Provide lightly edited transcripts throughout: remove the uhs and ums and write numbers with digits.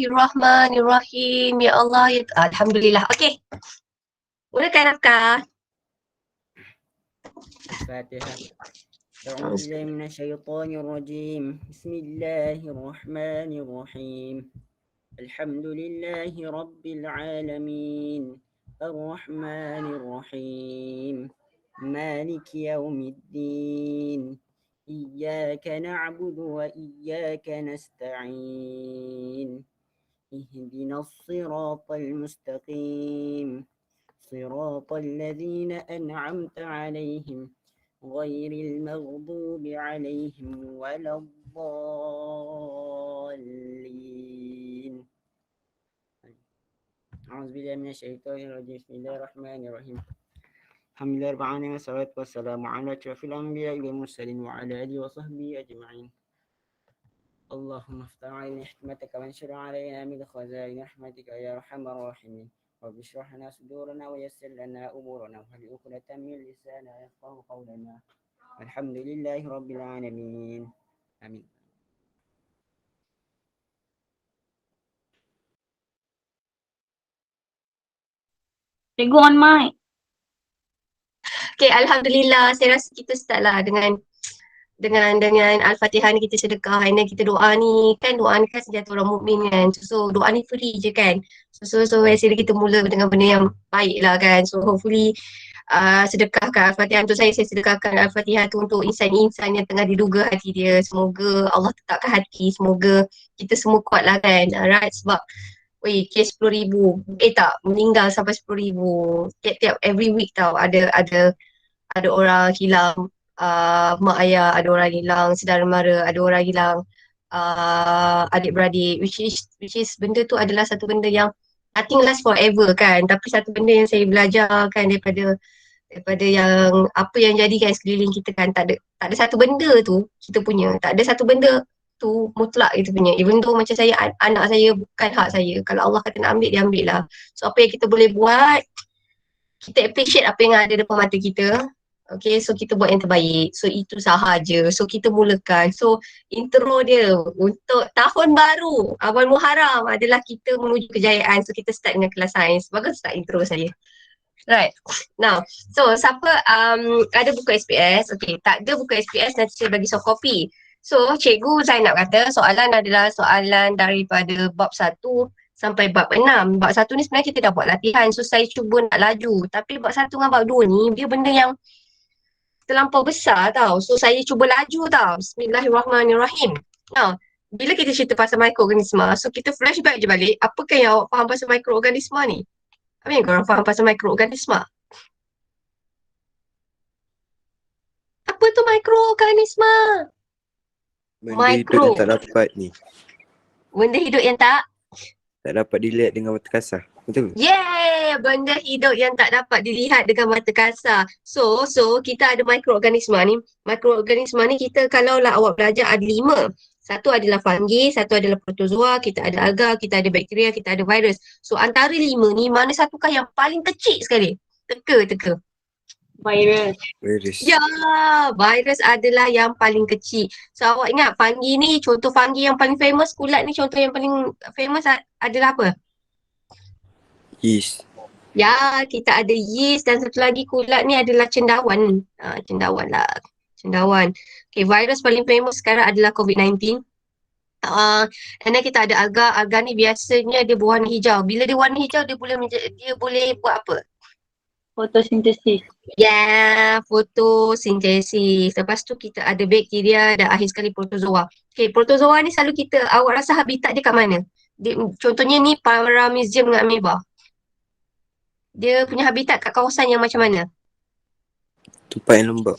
Bismillahirrahmanirrahim. Ya Allah, ya Alhamdulillah. Okey. Mulakan Afkar. الفاتحة. أعوذ بالله من الشيطان الرجيم. بسم الله الرحمن الرحيم. الحمد لله رب العالمين الرحمن الرحيم مالك يوم الدين إياك نعبد وإياك نستعين اهدنا الصراط المستقيم صراط الذين أنعمت عليهم غير المغضوب عليهم ولا الضالين. أعوذ بالله من الشيطان الرجيم. بسم الله الرحمن الرحيم. الحمد لله رب العالمين والصلاة والسلام على أشرف الأنبياء والمرسلين وعلى آله وصحبه أجمعين. اللهم افتح علينا حكمتك وانشر علينا من خزائن رحمتك يا أرحم الراحمين. رب اشرح لنا صدورنا ويسر لنا أمورنا واحلل عقدة من لساننا يفقهوا قولنا. الحمد لله رب العالمين. آمين. Cikgu on mic. Okey, Alhamdulillah. Saya rasa kita start lah dengan Al-Fatihah ni kita sedekah, and then kita doa ni kan senjata orang mukmin kan. So doa ni free je kan. So actually kita mula dengan benda yang baik lah kan. So hopefully sedekahkan Al-Fatihah untuk saya sedekahkan Al-Fatihah tu untuk insan-insan yang tengah diduga hati dia. Semoga Allah tetapkan hati, semoga kita semua kuat lah kan. Alright, sebab kes 10,000, tak, meninggal sampai 10,000 tiap-tiap every week tau, ada orang hilang, mak ayah, ada orang hilang saudara mara, ada orang hilang adik-beradik, which is benda tu adalah satu benda yang nothing last forever kan, tapi satu benda yang saya belajar kan daripada yang apa yang jadi kan sekeliling kita kan, tak ada satu benda tu kita punya, tak ada satu benda tu mutlak kita punya, even though macam saya, anak saya bukan hak saya, kalau Allah kata nak ambil, dia ambil lah. So apa yang kita boleh buat, kita appreciate apa yang ada depan mata kita. Okay, so kita buat yang terbaik. So itu sahaja. So kita mulakan. So intro dia untuk tahun baru awal Muharram adalah kita menuju kejayaan. So kita start dengan kelas sains. Bagus tak intro saya? Right. Now, so siapa ada buku SPS? Okay, tak ada buku SPS, nanti saya bagi soft copy. So Cikgu Zainab kata soalan adalah soalan daripada bab 1 sampai bab 6. Bab 1 ni sebenarnya kita dah buat latihan. So saya cuba nak laju. Tapi bab 1 dengan bab 2 ni dia benda yang terlampau besar tau. So saya cuba laju tau. Bismillahirrahmanirrahim. Now, bila kita cerita pasal mikroorganisma, so kita flashback je balik. Apakah yang awak faham pasal mikroorganisma ni? Apa yang korang faham pasal mikroorganisma? Apa tu mikroorganisma? Benda hidup yang tak dapat ni. Benda hidup yang tak dapat dilihat dengan mata kasar. Betul? Yeah, benda hidup yang tak dapat dilihat dengan mata kasar. So kita ada mikroorganisma ni. Mikroorganisma ni kita, kalau lah awak belajar, ada 5. Satu adalah fungi, satu adalah protozoa, kita ada alga, kita ada bakteria, kita ada virus. So antara 5 ni, mana satukah yang paling kecil sekali? Teka. Virus. Ya, virus adalah yang paling kecil. So awak ingat fungi ni, contoh fungi yang paling famous, kulat ni contoh yang paling famous adalah apa? Yeast. Ya, kita ada yeast, dan satu lagi kulat ni adalah cendawan. Cendawan. Okay, virus paling famous sekarang adalah COVID-19. And then kita ada alga. Alga ni biasanya dia berwarna hijau. Bila dia warna hijau, dia boleh buat apa? Fotosintesis. Ya, fotosintesis. Lepas tu kita ada bakteria dan akhir sekali protozoa. Okay, protozoa ni selalu awak rasa habitat dia kat mana? Contohnya ni Paramecium dengan amoeba. Dia punya habitat kat kawasan yang macam mana? Tempat yang lembab.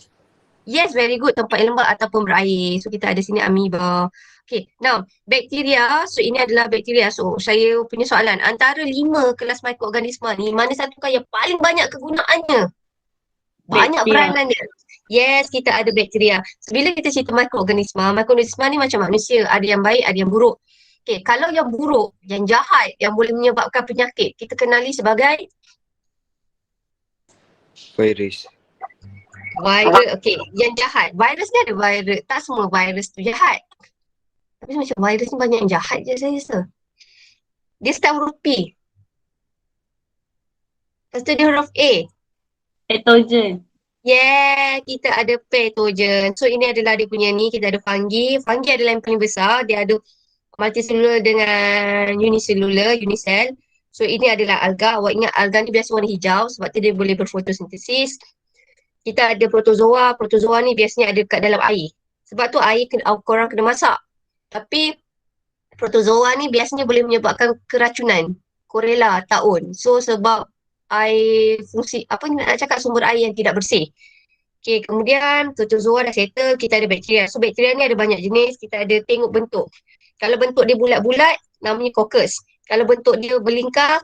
Yes, very good. Tempat yang lembab ataupun berair. So kita ada sini amoeba. Okay, now bakteria. So ini adalah bakteria. So saya punya soalan, antara 5 kelas mikroorganisma ni, mana satukah yang paling banyak kegunaannya? Banyak peranan dia. Yes, kita ada bakteria. So bila kita cerita mikroorganisma ni macam manusia. Ada yang baik, ada yang buruk. Okay, kalau yang buruk, yang jahat, yang boleh menyebabkan penyakit, kita kenali sebagai virus. Okay, yang jahat. Virus ni ada virus. Tak semua virus tu jahat. Tapi macam virus ni banyak yang jahat je saya rasa. Dia start huruf P. Lepas tu dia huruf A. Patogen. Yeah, kita ada patogen. So ini adalah dia punya ni, kita ada fungi. Fungi adalah yang paling besar. Dia ada multicellular dengan unicellular, unicell. So ini adalah alga. Awak ingat alga ni biasa warna hijau sebab tu dia boleh berfotosintesis. Kita ada protozoa. Protozoa ni biasanya ada kat dalam air. Sebab tu air korang kena masak. Tapi protozoa ni biasanya boleh menyebabkan keracunan. Korela, taun. So sebab air fungsi, apa nak cakap, sumber air yang tidak bersih. Okay, kemudian protozoa dah settle, kita ada bakteria. So bakteria ni ada banyak jenis, kita ada tengok bentuk. Kalau bentuk dia bulat-bulat, namanya coccus. Kalau bentuk dia berlingkar,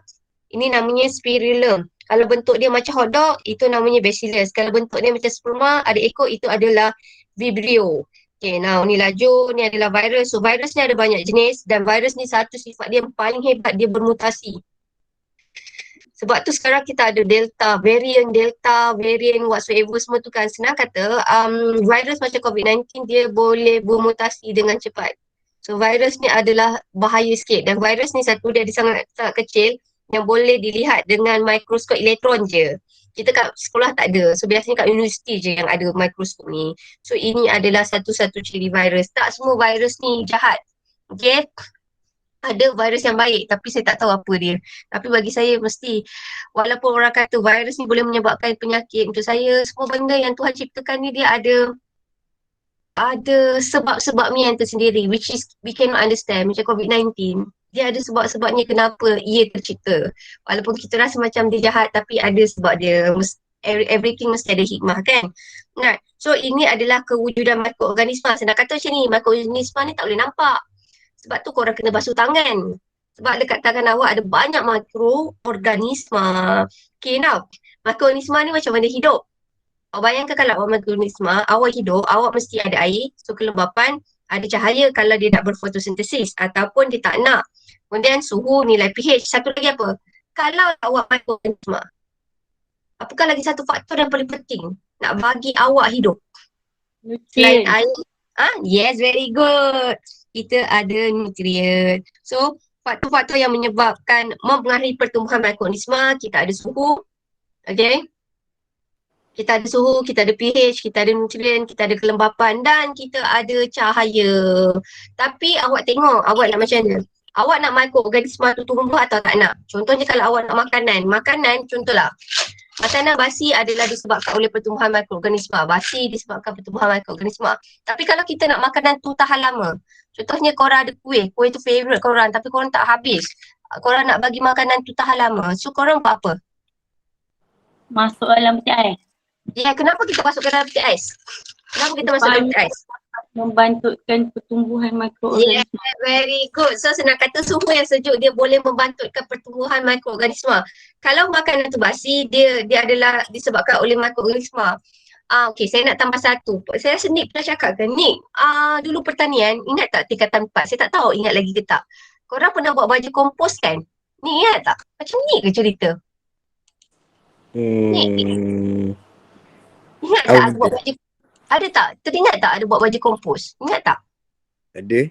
ini namanya spirillum. Kalau bentuk dia macam hotdog, itu namanya bacillus. Kalau bentuk dia macam sperma, ada ekor, itu adalah vibrio. Okay, now ni laju, ni adalah virus. So virus ni ada banyak jenis dan virus ni satu sifat dia yang paling hebat, dia bermutasi. Sebab tu sekarang kita ada delta variant whatsoever semua tu kan. Senang kata, virus macam COVID-19 dia boleh bermutasi dengan cepat. So virus ni adalah bahaya sikit dan virus ni satu dia ada sangat kecil yang boleh dilihat dengan mikroskop elektron je. Kita kat sekolah tak ada. So biasanya kat universiti je yang ada mikroskop ni. So ini adalah satu-satu ciri virus. Tak semua virus ni jahat. Okay. Ada virus yang baik tapi saya tak tahu apa dia. Tapi bagi saya mesti, walaupun orang kata virus ni boleh menyebabkan penyakit, untuk saya semua benda yang Tuhan ciptakan ni dia ada sebab-sebabnya yang tersendiri, which is we cannot understand. Macam COVID-19, dia ada sebab-sebabnya kenapa ia tercipta. Walaupun kita rasa macam dia jahat tapi ada sebab dia. Everything mesti ada hikmah kan. Right. So ini adalah kewujudan mikroorganisma. Saya nak kata macam ni, mikroorganisma ni tak boleh nampak. Sebab tu korang kena basuh tangan. Sebab dekat tangan awak ada banyak mikroorganisma. Okay now, mikroorganisma ni macam benda hidup. Awak bayangkan kalau awak mikroorganisma, awak hidup, awak mesti ada air. So kelembapan, ada cahaya kalau dia nak berfotosintesis ataupun dia tak nak. Kemudian suhu, nilai pH. Satu lagi apa? Kalau awak mikroorganisma, apakah lagi satu faktor yang paling penting nak bagi awak hidup? Selain Nutrien. air. Yes, very good. Kita ada nutrien. So, faktor-faktor yang menyebabkan mempengaruhi pertumbuhan mikroorganisma, kita ada suhu. Okay. Kita ada suhu, kita ada pH, kita ada nutrien, kita ada kelembapan dan kita ada cahaya. Tapi awak tengok, awak nak macam mana? Awak nak mikroorganisma tu tumbuh atau tak nak? Contohnya kalau awak nak makanan contohlah. Makanan basi adalah disebabkan oleh pertumbuhan mikroorganisma. Basi disebabkan pertumbuhan mikroorganisma. Tapi kalau kita nak makanan tu tahan lama, contohnya korang ada kuih tu favourite korang tapi korang tak habis. Korang nak bagi makanan tu tahan lama. So korang buat apa? Masuk dalam peti ais. Ya, kenapa kita masukkan dalam peti ais? Kenapa kita masuk dalam peti ais? Membantutkan pertumbuhan mikroorganisma. Very good. So senang kata suhu yang sejuk dia boleh membantutkan pertumbuhan mikroorganisma. Kalau makanan tu basi, dia adalah disebabkan oleh mikroorganisma. Okay, saya nak tambah satu. Saya rasa Nick pernah cakap kan? Nick, dulu pertanian, ingat tak tingkatan 4? Saya tak tahu ingat lagi ke tak. Korang pernah buat baju kompos kan? Nick ingat tak? Macam Nick ke cerita? Ingat tak ada buat baju? Ada tak? Teringat tak ada buat baju kompos? Ingat tak? Ada?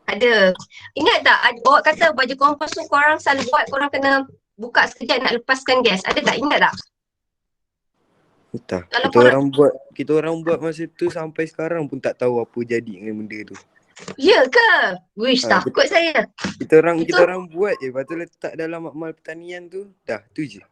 Ada. Ingat tak? Awak kata baju kompos tu korang selalu buat, korang kena buka sekejap nak lepaskan gas. Ada tak? Ingat tak? Entah. Kalau Kita orang buat masa tu sampai sekarang pun tak tahu apa jadi dengan benda tu. Ya ke? Wish, takut saya. Kita orang buat je, lepas tu letak dalam makmal pertanian tu, dah tu je.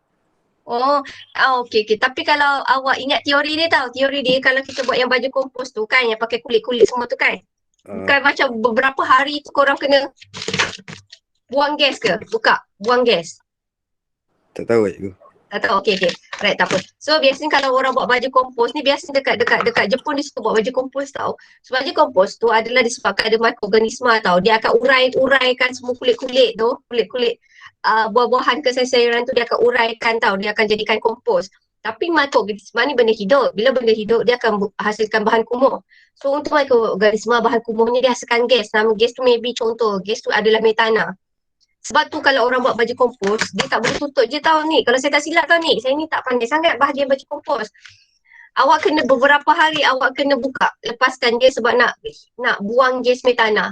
Okay. Tapi kalau awak ingat teori dia tau, teori dia kalau kita buat yang baju kompos tu kan, yang pakai kulit-kulit semua tu kan, bukan macam beberapa hari tu korang kena buang gas ke? Buang gas. Tak tahu cikgu. Tak tahu, okay. Right, tak apa. So biasanya kalau orang buat baju kompos ni, biasanya dekat Jepun dia suka buat baju kompos tau. So baju kompos tu adalah disebabkan ada mikroorganisma tau. Dia akan uraikan semua kulit-kulit tu, kulit-kulit buah-buahan ke sayuran tu dia akan uraikan tau. Dia akan jadikan kompos. Tapi mikroorganisma ni benda hidup. Bila benda hidup, dia akan hasilkan bahan kumuh. So untuk mikroorganisma, bahan kumuhnya dia hasilkan gas. Nama gas tu maybe contoh, gas tu adalah metana. Sebab tu kalau orang buat baju kompos, dia tak boleh tutup je tau ni. Kalau saya tak silap tau ni, saya ni tak pandai sangat bahagian baju kompos. Awak kena beberapa hari awak kena buka, lepaskan dia sebab nak buang gas metana.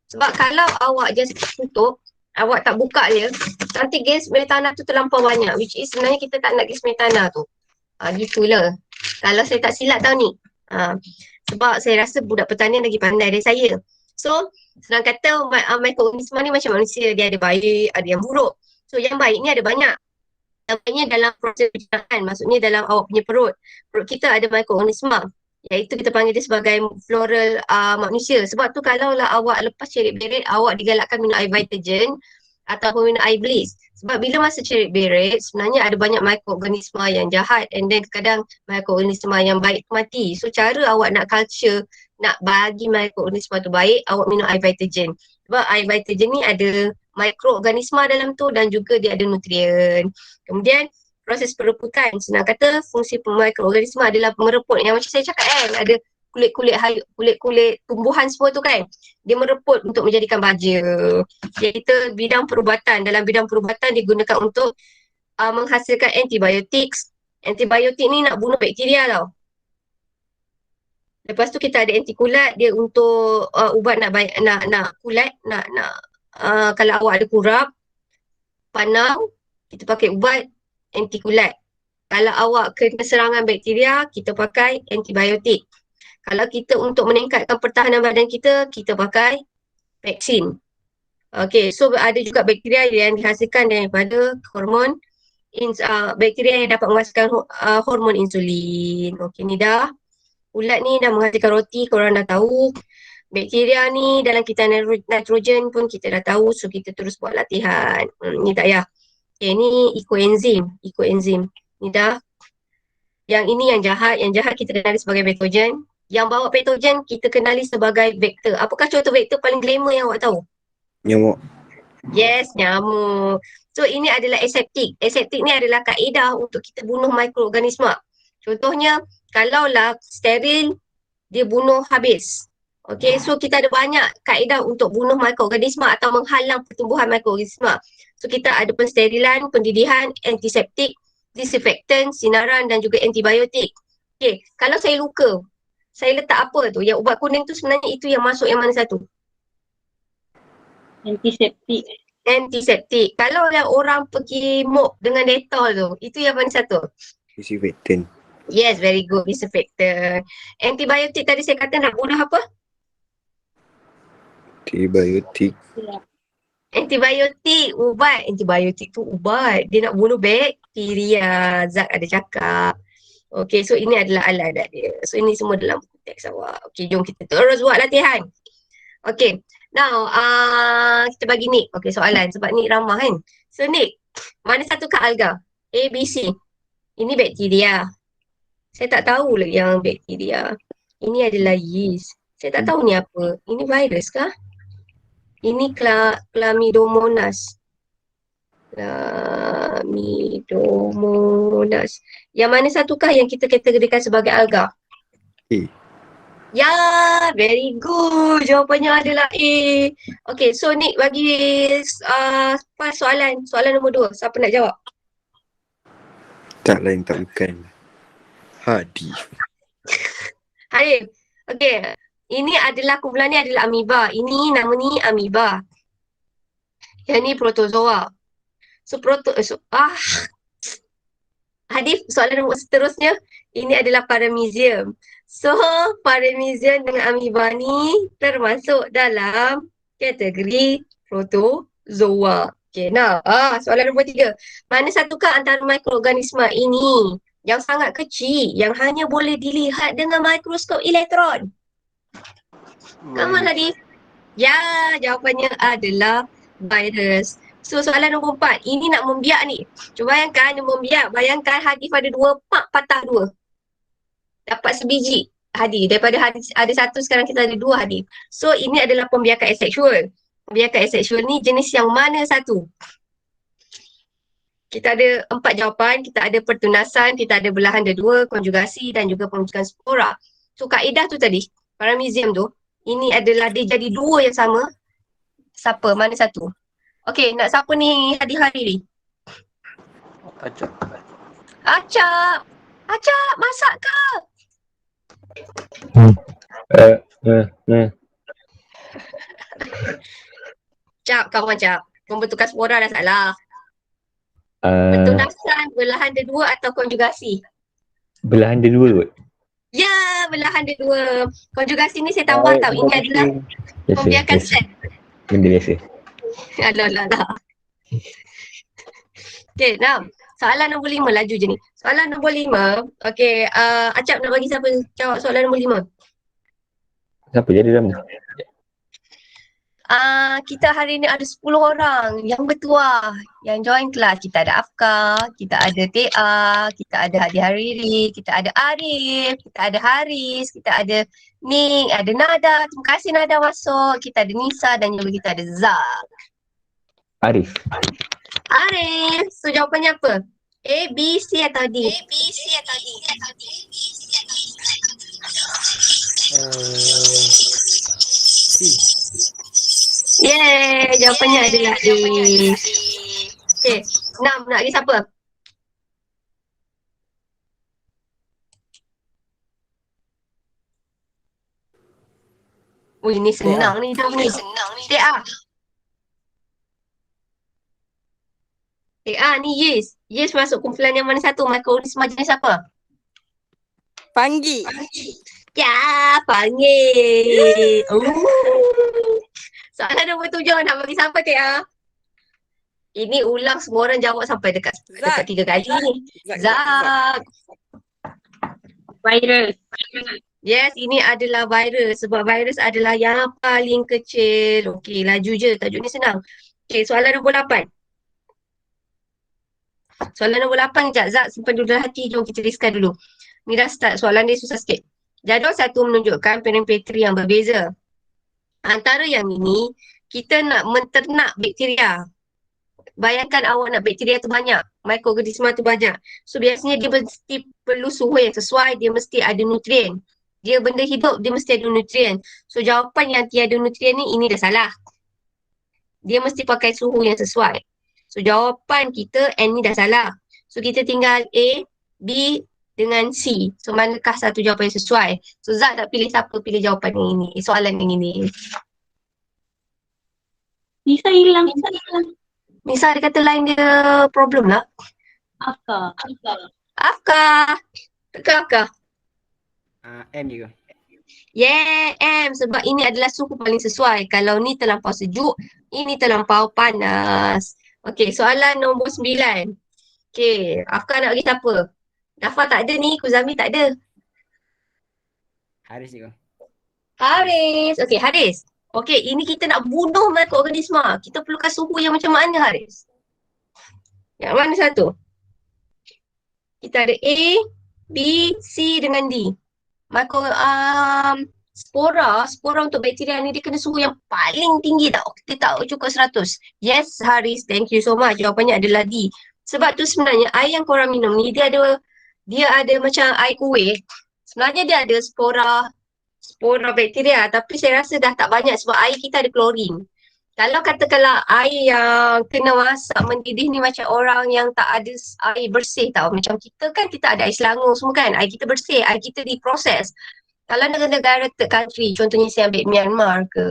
Sebab kalau awak just tutup, awak tak buka je, nanti gas metana tu terlampau banyak, which is sebenarnya kita tak nak gas metana tu. Gitulah. Kalau saya tak silap tahu ni. Sebab saya rasa budak pertanian lagi pandai dari saya. So, senang kata mikroorganisma ni macam manusia, dia ada baik, ada yang buruk. So, yang baik ni ada banyak. Yang baiknya dalam proses pencernaan, maksudnya dalam awak punya perut. Perut kita ada mikroorganisma. Iaitu kita panggil dia sebagai floral manusia. Sebab tu kalaulah awak lepas cerit beret, awak digalakkan minum air vitagen ataupun minum air bliss. Sebab bila masa cerit beret, sebenarnya ada banyak mikroorganisma yang jahat and then kadang mikroorganisma yang baik tu mati. So cara awak nak culture, nak bagi mikroorganisma tu baik, awak minum air vitagen. Sebab air vitagen ni ada mikroorganisma dalam tu dan juga dia ada nutrien. Kemudian proses pereputan, senang kata fungsi mikroorganisma adalah mereput, yang macam saya cakap kan, ada kulit-kulit tumbuhan semua tu kan, dia mereput untuk menjadikan baja. Iaitu bidang perubatan, dalam bidang perubatan digunakan untuk menghasilkan antibiotik. Antibiotik ni nak bunuh bakteria tau. Lepas tu kita ada antikulat, dia untuk ubat nak kulat, kalau awak ada kurap, panau, kita pakai ubat antikulat. Kalau awak kena serangan bakteria, kita pakai antibiotik. Kalau kita untuk meningkatkan pertahanan badan kita, kita pakai vaksin. Okay, so ada juga bakteria yang dihasilkan daripada hormon, bakteria yang dapat menghasilkan hormon insulin. Okay, ni dah. Ulat ni dah menghasilkan roti, korang dah tahu. Bakteria ni dalam kita nitrogen pun kita dah tahu, so kita terus buat latihan. Ni tak payah. Okay, ni ekoenzim. Ni dah. Yang ini yang jahat kita kenali sebagai patogen. Yang bawa patogen kita kenali sebagai vektor. Apakah contoh vektor paling glamour yang awak tahu? Nyamuk. Yes, nyamuk. So ini adalah aseptik. Aseptik ni adalah kaedah untuk kita bunuh mikroorganisma. Contohnya, kalaulah steril, dia bunuh habis. Okay, so kita ada banyak kaedah untuk bunuh mikroorganisma atau menghalang pertumbuhan mikroorganisma. So kita ada pensterilan, pendidihan, antiseptik, disinfektan, sinaran dan juga antibiotik. Okay, kalau saya luka, saya letak apa tu? Yang ubat kuning tu sebenarnya itu yang masuk yang mana satu? Antiseptik. Antiseptik. Kalau yang orang pergi mop dengan Dettol tu, itu yang mana satu? Disinfektan. Yes, very good. Disinfektan. Antibiotik tadi saya kata nak bunuh apa? Antibiotik. Antibiotik, ubat. Antibiotik tu ubat. Dia nak bunuh bakteria. Zat ada cakap. Okay, so ini adalah alat dia. So ini semua dalam teks awak. Okay, jom kita terus buat latihan. Okay, now kita bagi Nick. Okay, soalan sebab Nick ramah kan. So Nick, mana satu kak alga? A, B, C. Ini bakteria. Saya tak tahu lagi yang bakteria. Ini adalah yeast. Saya tak tahu ni apa. Ini virus kah? Ini Chlamydomonas. Chlamydomonas. Yang mana satukah yang kita kategorikan sebagai alga? A. Ya, very good. Jawapannya adalah A. Okay, so Nick bagi soalan nombor 2. Siapa nak jawab? Tak lain tak bukan. Hadi. Harif. Okay. Ini adalah kumpulan ni adalah amoeba. Ini nama ni amoeba. Yang ni protozoa. So Hadif, soalan nombor seterusnya. Ini adalah paramecium. So paramecium dengan amoeba ni termasuk dalam kategori protozoa. Okay, now soalan nombor 3. Mana satukah antara mikroorganisma ini yang sangat kecil, yang hanya boleh dilihat dengan mikroskop elektron? Come on Hadif. Ya, jawapannya adalah virus. So soalan nombor 4. Ini nak membiak ni. Cuba bayangkan dia membiak. Bayangkan Hadif ada 2, patah 2. Dapat sebiji Hadif. Daripada Hadif ada 1, sekarang kita ada 2 Hadif. So ini adalah pembiakan aseksual. Pembiakan aseksual ni jenis yang mana satu? Kita ada 4 jawapan. Kita ada pertunasan, kita ada belahan dua, konjugasi dan juga pembentukan spora. So kaedah tu tadi, paramecium tu, ini adalah dia jadi 2 yang sama. Siapa? Mana satu? Okey, nak siapa ni hari-hari ni? Acap. Acap, masak ke? Cap, kamu Cap. Pembentukan spora dah salah. Uh, Pentunasan, belahan dia dua atau konjugasi? belahan dia dua kot. Ya, belahan dia dua. Konjugasi ni saya tambah tau. Ini adalah membiarkan Biasa. sel. Benda biasa. Alah, alah, alah. Okay, now. Soalan nombor 5, laju je ni. Soalan nombor 5. Okay, Acap nak bagi siapa jawab soalan nombor 5? Siapa jadi dalam ni? Kita hari ni ada 10 orang yang bertuah yang join kelas. Kita ada Afka, kita ada TA, kita ada Hadi Hariri, kita ada Arif, kita ada Haris, kita ada Ning, ada Nada. Terima kasih Nada masuk. Kita ada Nisa dan juga kita ada Zak. Arif. Arif, so jawapannya apa? A, B, C atau D? C. Yeay, jawapannya adalah A. Okay, 6 nak bagi siapa? Ui, ni senang ni jawab ni. TA. TA ni yes. Yes masuk kumpulan yang mana satu? Mikroorganisma jenis apa? Panggi. Ya, panggil. Soalan nombor 7 nak bagi siapa TA? Ini ulang semua orang jawab sampai dekat 3 kali ni. Zak. Virus. Yes, ini adalah virus. Sebab virus adalah yang paling kecil. Okey, laju je. Tajuk ni senang. Okey, soalan nombor 8. Soalan nombor 8 sekejap. Zak, simpan dulu dalam hati. Jom kita riskan dulu. Ni dah start. Soalan dia susah sikit. Jadual 1 menunjukkan perimetri yang berbeza. Antara yang ini, kita nak menternak bakteria. Bayangkan awak nak bakteria tu banyak. Mikroorganisma tu banyak. So biasanya dia mesti perlu suhu yang sesuai. Dia mesti ada nutrien. Dia benda hidup, dia mesti ada nutrien. So jawapan yang tiada nutrien ni, ini dah salah. Dia mesti pakai suhu yang sesuai. So jawapan kita N ni dah salah. So kita tinggal A, B dengan C. So manakah satu jawapan yang sesuai? So Zak nak pilih siapa pilih jawapan yang ini, soalan yang ini. Nisa hilang. Nisa dia kata line dia problem lah. Afka. Afka. Betul Afka? M juga. Yeah, M. Sebab ini adalah suhu paling sesuai. Kalau ni terlampau sejuk, ini terlampau panas. Okey, soalan nombor 9. Okey, Afka nak bagi siapa? Dafa tak ada ni, Kuzami tak ada. Haris juga. Haris. Okey, Haris. Okey, ini kita nak bunuh mikroorganisma. Kita perlukan suhu yang macam mana, Haris? Yang mana satu? Kita ada A, B, C dengan D. Spora untuk bakteria ni dia kena suhu yang paling tinggi tau. Kita tak cukup 100. Yes, Haris, thank you so much. Jawapannya adalah D. Sebab tu sebenarnya air yang korang minum ni dia ada macam air kuih. Sebenarnya dia ada spora bakteria, tapi saya rasa dah tak banyak sebab air kita ada klorin. Kalau katakanlah air yang kena masak mendidih ni macam orang yang tak ada air bersih tau. Macam kita kan kita ada air selangor semua kan. Air kita bersih, air kita diproses. Kalau negara-negara third country, contohnya saya ambil Myanmar ke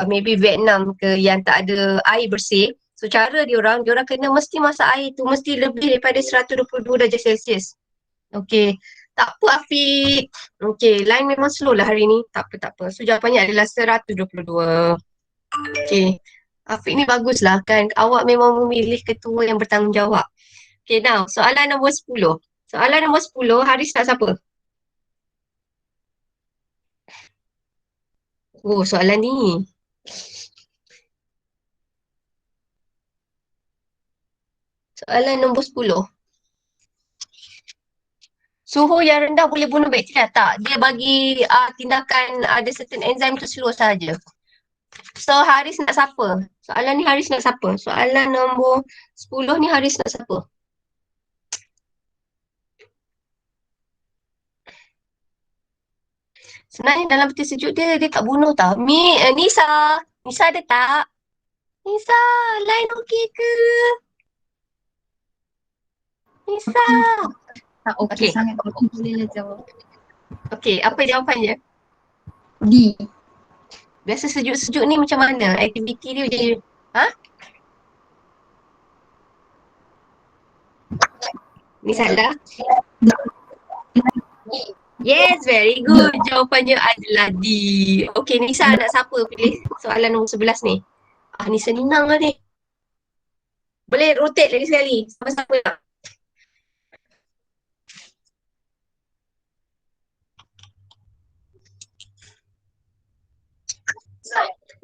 maybe Vietnam ke yang tak ada air bersih. So cara diorang kena mesti masak air tu mesti lebih daripada 122 darjah Celsius. Okey. Tak apa Afiq. Okey, line memang slow lah hari ni. Tak apa. So jawapannya adalah 122. Okey. Afiq ni baguslah kan. Awak memang memilih ketua yang bertanggungjawab. Okey, now soalan nombor 10. Soalan nombor 10, Haris nak siapa? Oh, soalan ni. Soalan nombor 10. Suhu yang rendah boleh bunuh bakteria tak? Dia bagi tindakan ada certain enzim tu slow saja. So Haris nak siapa? Soalan ni Haris nak siapa? Soalan nombor 10 ni Haris nak siapa? Sebenarnya dalam peti sejuk dia tak bunuh tau. Nisa. Nisa ada tak? Nisa, line okey ke? Nisa. Tak okey sangat. Aku bolehlah jawab. Okey, apa jawapannya? D. Biasa sejuk-sejuk ni macam mana? Aktiviti dia jadi Ni salah. Yes, very good. Jawapannya adalah D. Okey, Nisa nak siapa pilih soalan nombor 11 ni? Ni senang lah ni. Boleh rotate lagi sekali. Siapa-siapa nak?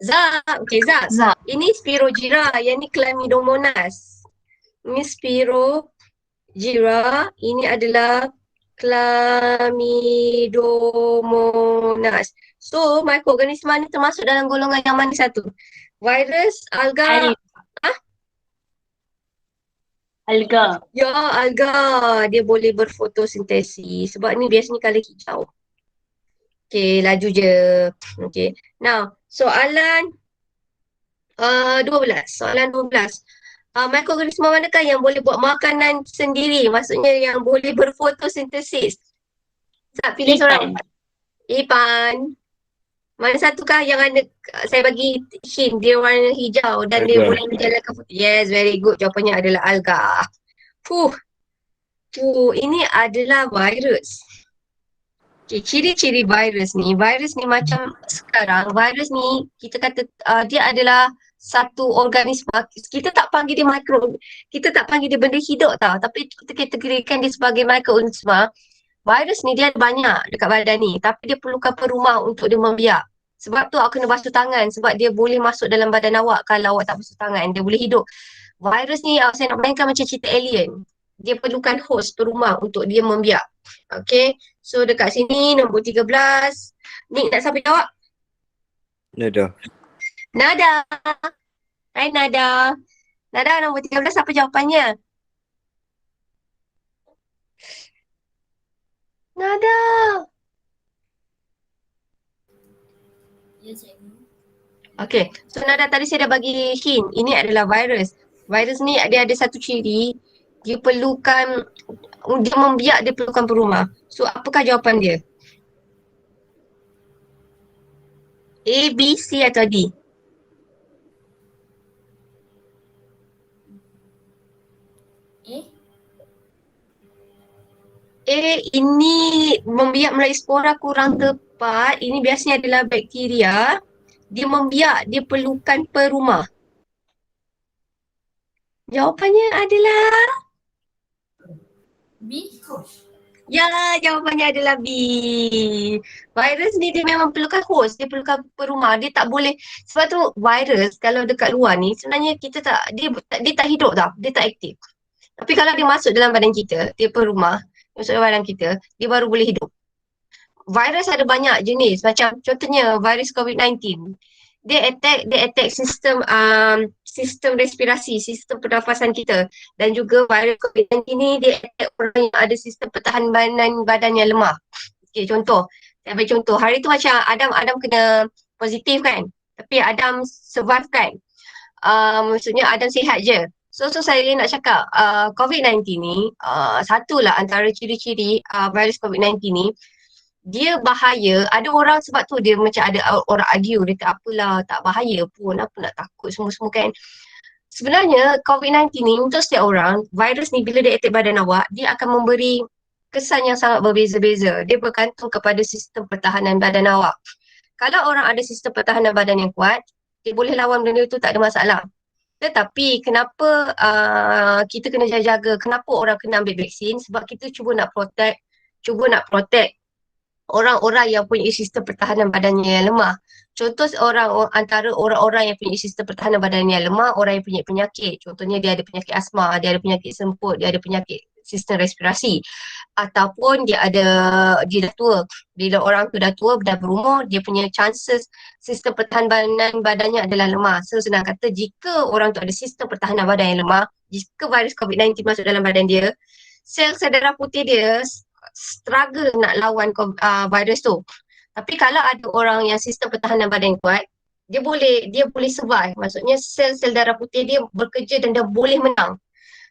Zak. Okey, Zak. Zak. Ini Spirogyra, yang ni Chlamydomonas. Ini Spirogyra, ini adalah Chlamydomonas. So, mikroorganisma ni termasuk dalam golongan yang mana satu? Virus, alga? Alif. Alga. Ya, alga. Dia boleh berfotosintesis. Sebab ni biasanya colour hijau. Okey, laju je. Okey. Now, soalan 12. Soalan 12. Mikroorganisma manakah yang boleh buat makanan sendiri? Maksudnya yang boleh berfotosintesis. Tak pilih seorang. Ipan. Mana satukah yang ada, saya bagi hint, dia warna hijau dan dia Alga. boleh menjalankan foto. Yes, very good. Jawapannya adalah alga. Ini adalah virus. Okay, ciri-ciri virus ni macam sekarang, virus ni kita kata dia adalah satu organisma, kita tak panggil dia kita tak panggil dia benda hidup tau, tapi kita kategorikan dia sebagai mikroorganisma. Virus ni dia ada banyak dekat badan ni, tapi dia perlukan perumah untuk dia membiak. Sebab tu awak kena basuh tangan, sebab dia boleh masuk dalam badan awak kalau awak tak basuh tangan, dia boleh hidup. Virus ni saya nak bayangkan macam cerita alien. Dia perlukan host perumah untuk dia membiak. Okay, so dekat sini nombor 13. Nik nak siapa jawab? Nada. Nada. Hai Nada. Nada nombor 13 apa jawapannya? Nada. Ya, cikgu. Okay, so Nada tadi saya dah bagi hint. Ini adalah virus. Virus ni dia ada satu ciri. Dia perlukan, dia membiak, dia perlukan perumah. So apakah jawapan dia? A, B, C atau D? Ini membiak melalui spora kurang tepat. Ini biasanya adalah bakteria. Dia membiak, dia perlukan perumah. Jawapannya adalah B. ya, jawapannya adalah B. Virus ni dia memang perlukan host, dia perlukan perumah. Dia tak boleh, sebab tu virus kalau dekat luar ni sebenarnya kita tak, dia tak hidup tau, dia tak aktif. Tapi kalau dia masuk dalam badan kita, dia perumah, masuk dalam badan kita, dia baru boleh hidup. Virus ada banyak jenis, macam contohnya virus COVID-19. Dia attack sistem respirasi, sistem pernafasan kita. Dan juga virus COVID-19 ni dia attack orang yang ada sistem pertahanan badan yang lemah. Okay, contoh. Saya bagi contoh. Hari tu macam Adam kena positif kan. Tapi Adam survive kan. Maksudnya Adam sihat je. So saya nak cakap COVID-19 ni satulah antara ciri-ciri virus COVID-19 ni. Dia bahaya, ada orang sebab tu dia macam ada orang argue, dia tak apalah, tak bahaya pun, apa nak takut semua-semua kan. Sebenarnya COVID-19 ni untuk setiap orang, virus ni bila dia attack badan awak, dia akan memberi kesan yang sangat berbeza-beza. Dia bergantung kepada sistem pertahanan badan awak. Kalau orang ada sistem pertahanan badan yang kuat, dia boleh lawan benda itu, tak ada masalah. Tetapi kenapa kita kena jaga, kenapa orang kena ambil vaksin? Sebab kita cuba nak protect orang-orang yang punya sistem pertahanan badannya yang lemah. Contoh antara orang-orang yang punya sistem pertahanan badannya yang lemah, orang yang punya penyakit. Contohnya dia ada penyakit asma, dia ada penyakit semput, dia ada penyakit sistem respirasi. Ataupun dia dah tua. Bila orang tu dah tua, dah berumur, dia punya chances sistem pertahanan badannya adalah lemah. So senang kata, jika orang tu ada sistem pertahanan badan yang lemah, jika virus COVID-19 masuk dalam badan dia, sel darah putih dia struggle nak lawan virus tu. Tapi kalau ada orang yang sistem pertahanan badan kuat, dia boleh survive. Maksudnya sel-sel darah putih dia bekerja dan dia boleh menang.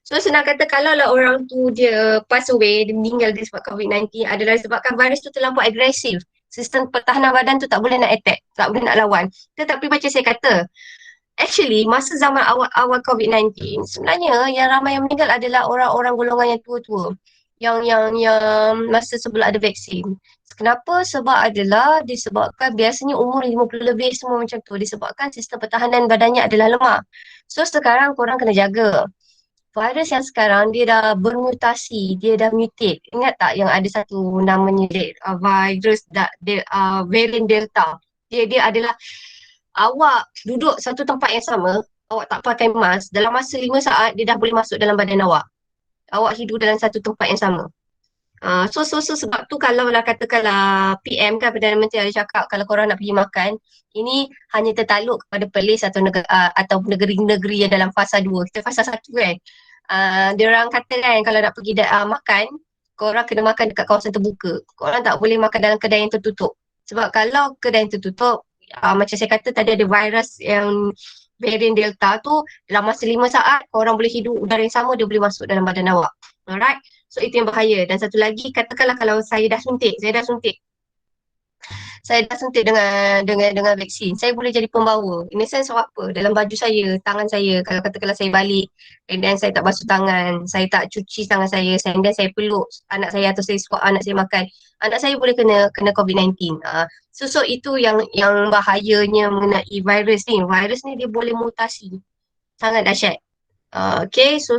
So senang kata, kalau lah orang tu dia pass away, dia meninggal disebabkan COVID-19 adalah disebabkan virus tu terlampau agresif. Sistem pertahanan badan tu tak boleh nak attack, tak boleh nak lawan. Tetapi macam saya kata, Actually, masa zaman awal COVID-19, sebenarnya yang ramai yang meninggal adalah orang-orang golongan yang tua-tua. Yang masa sebelum ada vaksin. Kenapa? Sebab adalah disebabkan biasanya umur 50 lebih semua macam tu. Disebabkan sistem pertahanan badannya adalah lemah. So sekarang korang kena jaga. Virus yang sekarang dia dah bermutasi, dia dah mutate. Ingat tak yang ada satu namanya virus variant Delta. Dia adalah awak duduk satu tempat yang sama, awak tak pakai mask, dalam masa 5 saat dia dah boleh masuk dalam badan awak. Awak hidup dalam satu tempat yang sama. So sebab tu kalau lah katakanlah PM kan, Perdana Menteri ada cakap kalau korang nak pergi makan, ini hanya tertakluk kepada Perlis atau atau negeri-negeri yang dalam fasa 2. Kita fasa 1 kan. Dia orang kata kan kalau nak pergi makan, korang kena makan dekat kawasan terbuka. Korang tak boleh makan dalam kedai yang tertutup. Sebab kalau kedai yang tertutup, macam saya kata tadi ada virus yang varian Delta tu, dalam masa 5 saat korang boleh hidup udara yang sama, dia boleh masuk dalam badan awak. Alright? So itu yang bahaya. Dan satu lagi, katakanlah kalau saya dah suntik dengan vaksin, saya boleh jadi pembawa. In a sense of apa? Dalam baju saya, tangan saya, kalau katakanlah saya balik and then saya tak basuh tangan, saya tak cuci tangan saya, and then saya peluk anak saya atau saya suap anak saya makan, anak saya boleh kena COVID-19. So itu yang bahayanya mengenai virus ni. Virus ni dia boleh mutasi. Sangat dahsyat. Okay, so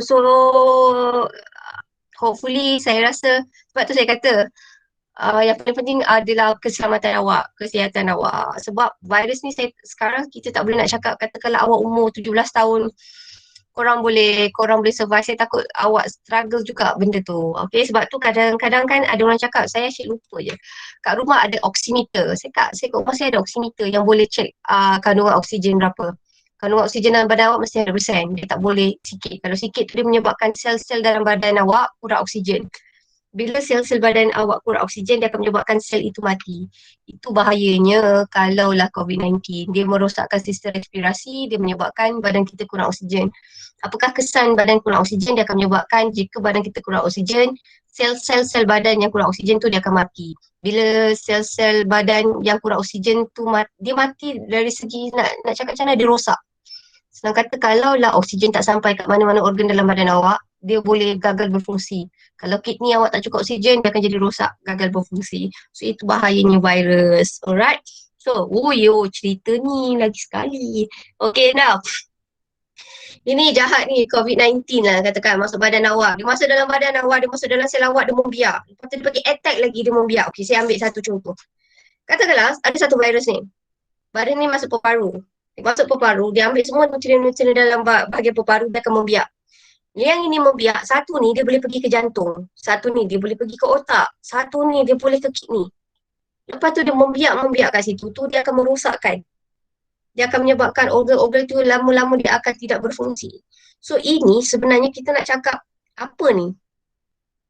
hopefully saya rasa, sebab tu saya kata yang paling penting adalah keselamatan awak, kesihatan awak. Sebab virus ni sekarang kita tak boleh nak cakap katakanlah awak umur 17 tahun korang boleh survive. Saya takut awak struggle juga benda tu. Okay, sebab tu kadang-kadang kan ada orang cakap, saya asyik lupa je. Kat rumah ada oximeter. Saya kat rumah saya ada oximeter yang boleh check kandungan oksigen berapa. Kandungan oksigen dalam badan awak mesti 100%. Dia tak boleh sikit. Kalau sikit tu dia menyebabkan sel-sel dalam badan awak kurang oksigen. Bila sel-sel badan awak kurang oksigen, dia akan menyebabkan sel itu mati. Itu bahayanya kalaulah COVID-19. Dia merosakkan sistem respirasi, dia menyebabkan badan kita kurang oksigen. Apakah kesan badan kurang oksigen? Dia akan menyebabkan jika badan kita kurang oksigen, sel-sel badan yang kurang oksigen tu dia akan mati. Bila sel-sel badan yang kurang oksigen tu dia mati dari segi nak cakap macam mana, dia rosak. Senang kata kalaulah oksigen tak sampai kat mana-mana organ dalam badan awak, dia boleh gagal berfungsi. Kalau kidney awak tak cukup oksigen, dia akan jadi rosak, gagal berfungsi. So itu bahayanya virus. Alright. So, cerita ni lagi sekali. Okay, now. Ini jahat ni, COVID-19 lah katakan masuk badan awak. Dia masuk dalam badan awak, dia masuk dalam sel awak, dia membiak. Lepas tu dia pergi attack lagi, dia membiak. Okay, saya ambil satu contoh. Katakanlah ada satu virus ni. Badan ni masuk peparu. Dia masuk peparu, dia ambil semua nutrien-nutrien dalam bahagian peparu, dia akan membiak. Yang ini membiak, satu ni dia boleh pergi ke jantung, satu ni dia boleh pergi ke otak, satu ni dia boleh ke kidney. Lepas tu dia membiak kat situ, tu dia akan merosakkan. Dia akan menyebabkan organ-organ tu lama-lama dia akan tidak berfungsi. So ini sebenarnya kita nak cakap apa ni?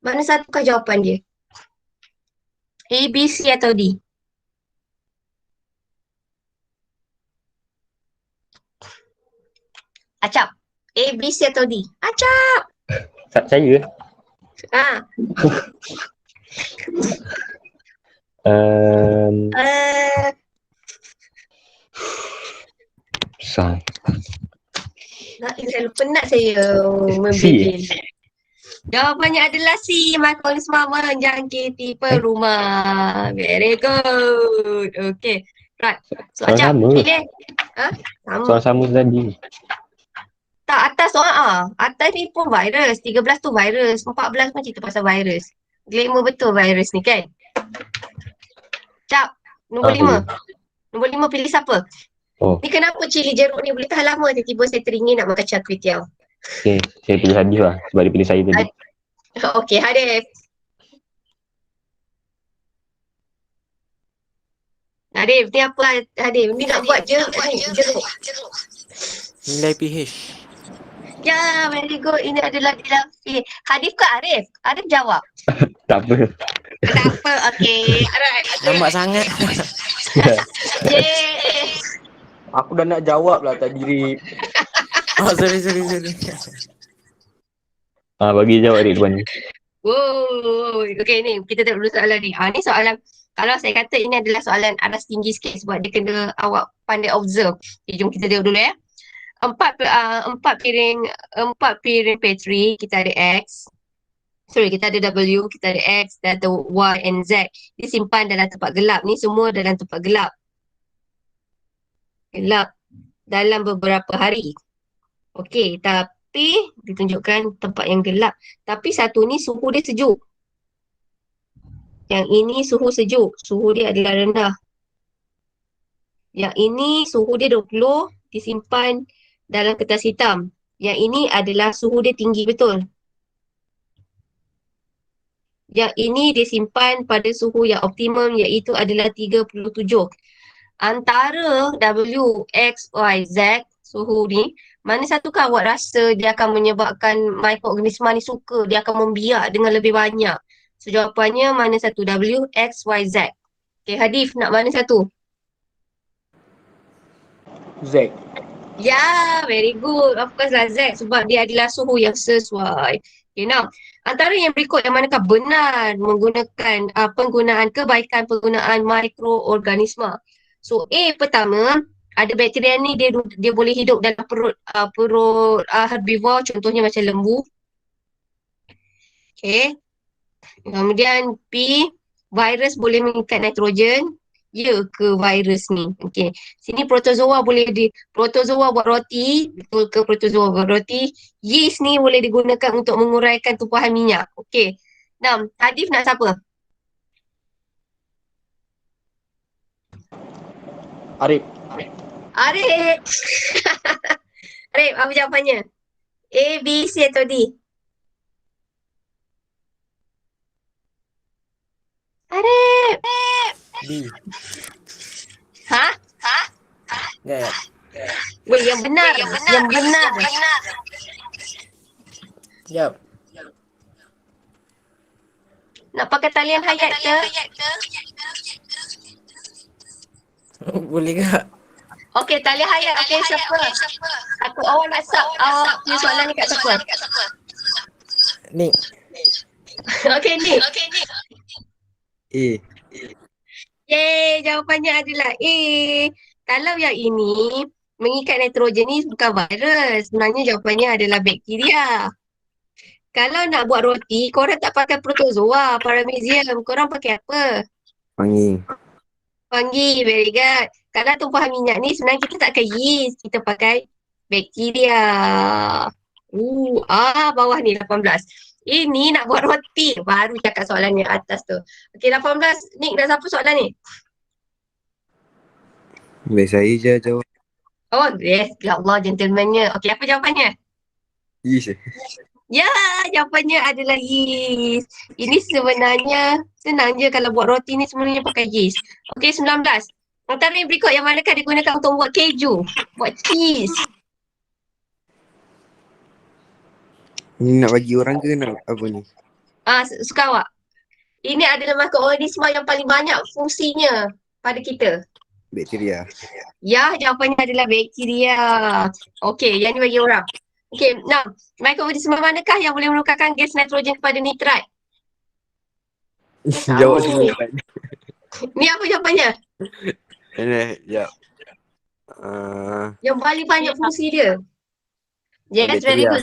Mana satukah jawapan dia? A, B, C atau D? Acap. A, B, C atau D? Acap! Saya. Susah. Selalu penat saya membimbing. Jawapannya adalah C. Makanisme menjangkiti perumah. Very good. Okay. Right. So, Acap, Sama. pilih. Sama. Soal sama tadi. Tak, atas soal atas ni pun virus. 13 tu virus. 14 pun cerita pasal virus. Glamour betul virus ni kan? Cap, nombor 5. Nombor 5 pilih siapa? Oh. Ni kenapa cili jeruk ni boleh tahan lama, tiba-tiba saya teringin nak makan char kway teow. Okay, saya pilih Hadif lah sebab dia pilih saya tadi. Okay, Hadif. Hadif, ni apa Hadif? Ni nak buat jeruk. Nilai PH. Ya, very good. Ini adalah dalam Hadif ke Arif? Arif jawab. Tak apa. Tak apa, okay. Alright. Lambat sangat. Yeay. Aku dah nak jawab lah tadi, Rip. Oh, sorry. Bagi jawab Rik depan ni. Wow. Okay, ni kita tengok dulu soalan ni. Ni soalan, kalau saya kata ini adalah soalan aras tinggi sikit sebab dia kena awak pandai observe. Okay, jom kita tengok dulu ya. empat piring petri, kita ada X. Kita ada W, kita ada X, dan ada Y and Z. Disimpan dalam tempat gelap. Ni semua dalam tempat gelap. Gelap dalam beberapa hari. Okey, tapi ditunjukkan tempat yang gelap. Tapi satu ni suhu dia sejuk. Yang ini suhu sejuk. Suhu dia adalah rendah. Yang ini suhu dia 20, disimpan dalam kertas hitam. Yang ini adalah suhu dia tinggi betul. Yang ini disimpan pada suhu yang optimum iaitu adalah 37. Antara W, X, Y, Z suhu ni, mana satukah awak rasa dia akan menyebabkan mikroorganisma ni suka, dia akan membiak dengan lebih banyak? So jawapannya mana satu? W, X, Y, Z. Okay, Hadif nak mana satu? Z. Ya, very good. Of course lah Z sebab dia adalah suhu yang sesuai. Okay, now antara yang berikut yang manakah benar menggunakan penggunaan kebaikan penggunaan mikroorganisma? So A pertama, ada bakteria ni dia boleh hidup dalam perut herbivore, contohnya macam lembu. Okay. Kemudian P, virus boleh mengikat nitrogen. Ya ke virus ni? Okey. Sini protozoa protozoa buat roti. Betul ke protozoa buat roti? Yeast ni boleh digunakan untuk menguraikan tumpahan minyak. Okey. Nah, Hadif nak siapa? Arif. Arif. Arif, apa jawapannya? A, B, C atau D? Arif. D. Ha? Ya. Weh, yang benar. Yang benar. Jap. Nak pakai talian hayat ke? Boleh ke? Okey, talian hayat. Okey, siapa? Awak nak sub punya soalan ni kat siapa? Ni. Okey, ni. A. Yeay, jawapannya adalah A. Kalau yang ini, mengikat nitrogen ni bukan virus. Sebenarnya jawapannya adalah bakteria. Kalau nak buat roti, korang tak pakai protozoa, paramecium. Korang pakai apa? Fungi, very good. Kalau tumpahan minyak ni sebenarnya kita tak pakai yeast, kita pakai bakteria. Bawah ni 18. Ini nak buat roti, baru cakap soalan yang atas tu. Okey, 18. Nick, dah siapa soalan ni? Biar saya je jawab. Oh, yes. Ya Allah, gentlemannya. Okey, apa jawapannya? Yes. Ya, jawapannya adalah yeast. Ini sebenarnya senang je kalau buat roti ni sebenarnya pakai yeast. Okey, 19. Antara yang berikut yang manakah digunakan untuk buat keju? Buat cheese. Ni nak bagi orang ke nak apa ni? Suka awak. Ini adalah mikroorganisma yang paling banyak fungsinya pada kita. Bakteria. Ya, jawapannya adalah bakteria. Okey, yang ni bagi orang. Okey, now, mikroorganisma manakah yang boleh menukarkan gas nitrogen kepada nitrat? Jawab dulu. Ni apa jawapannya? Jap. Yang paling banyak fungsi dia. Yes, very good.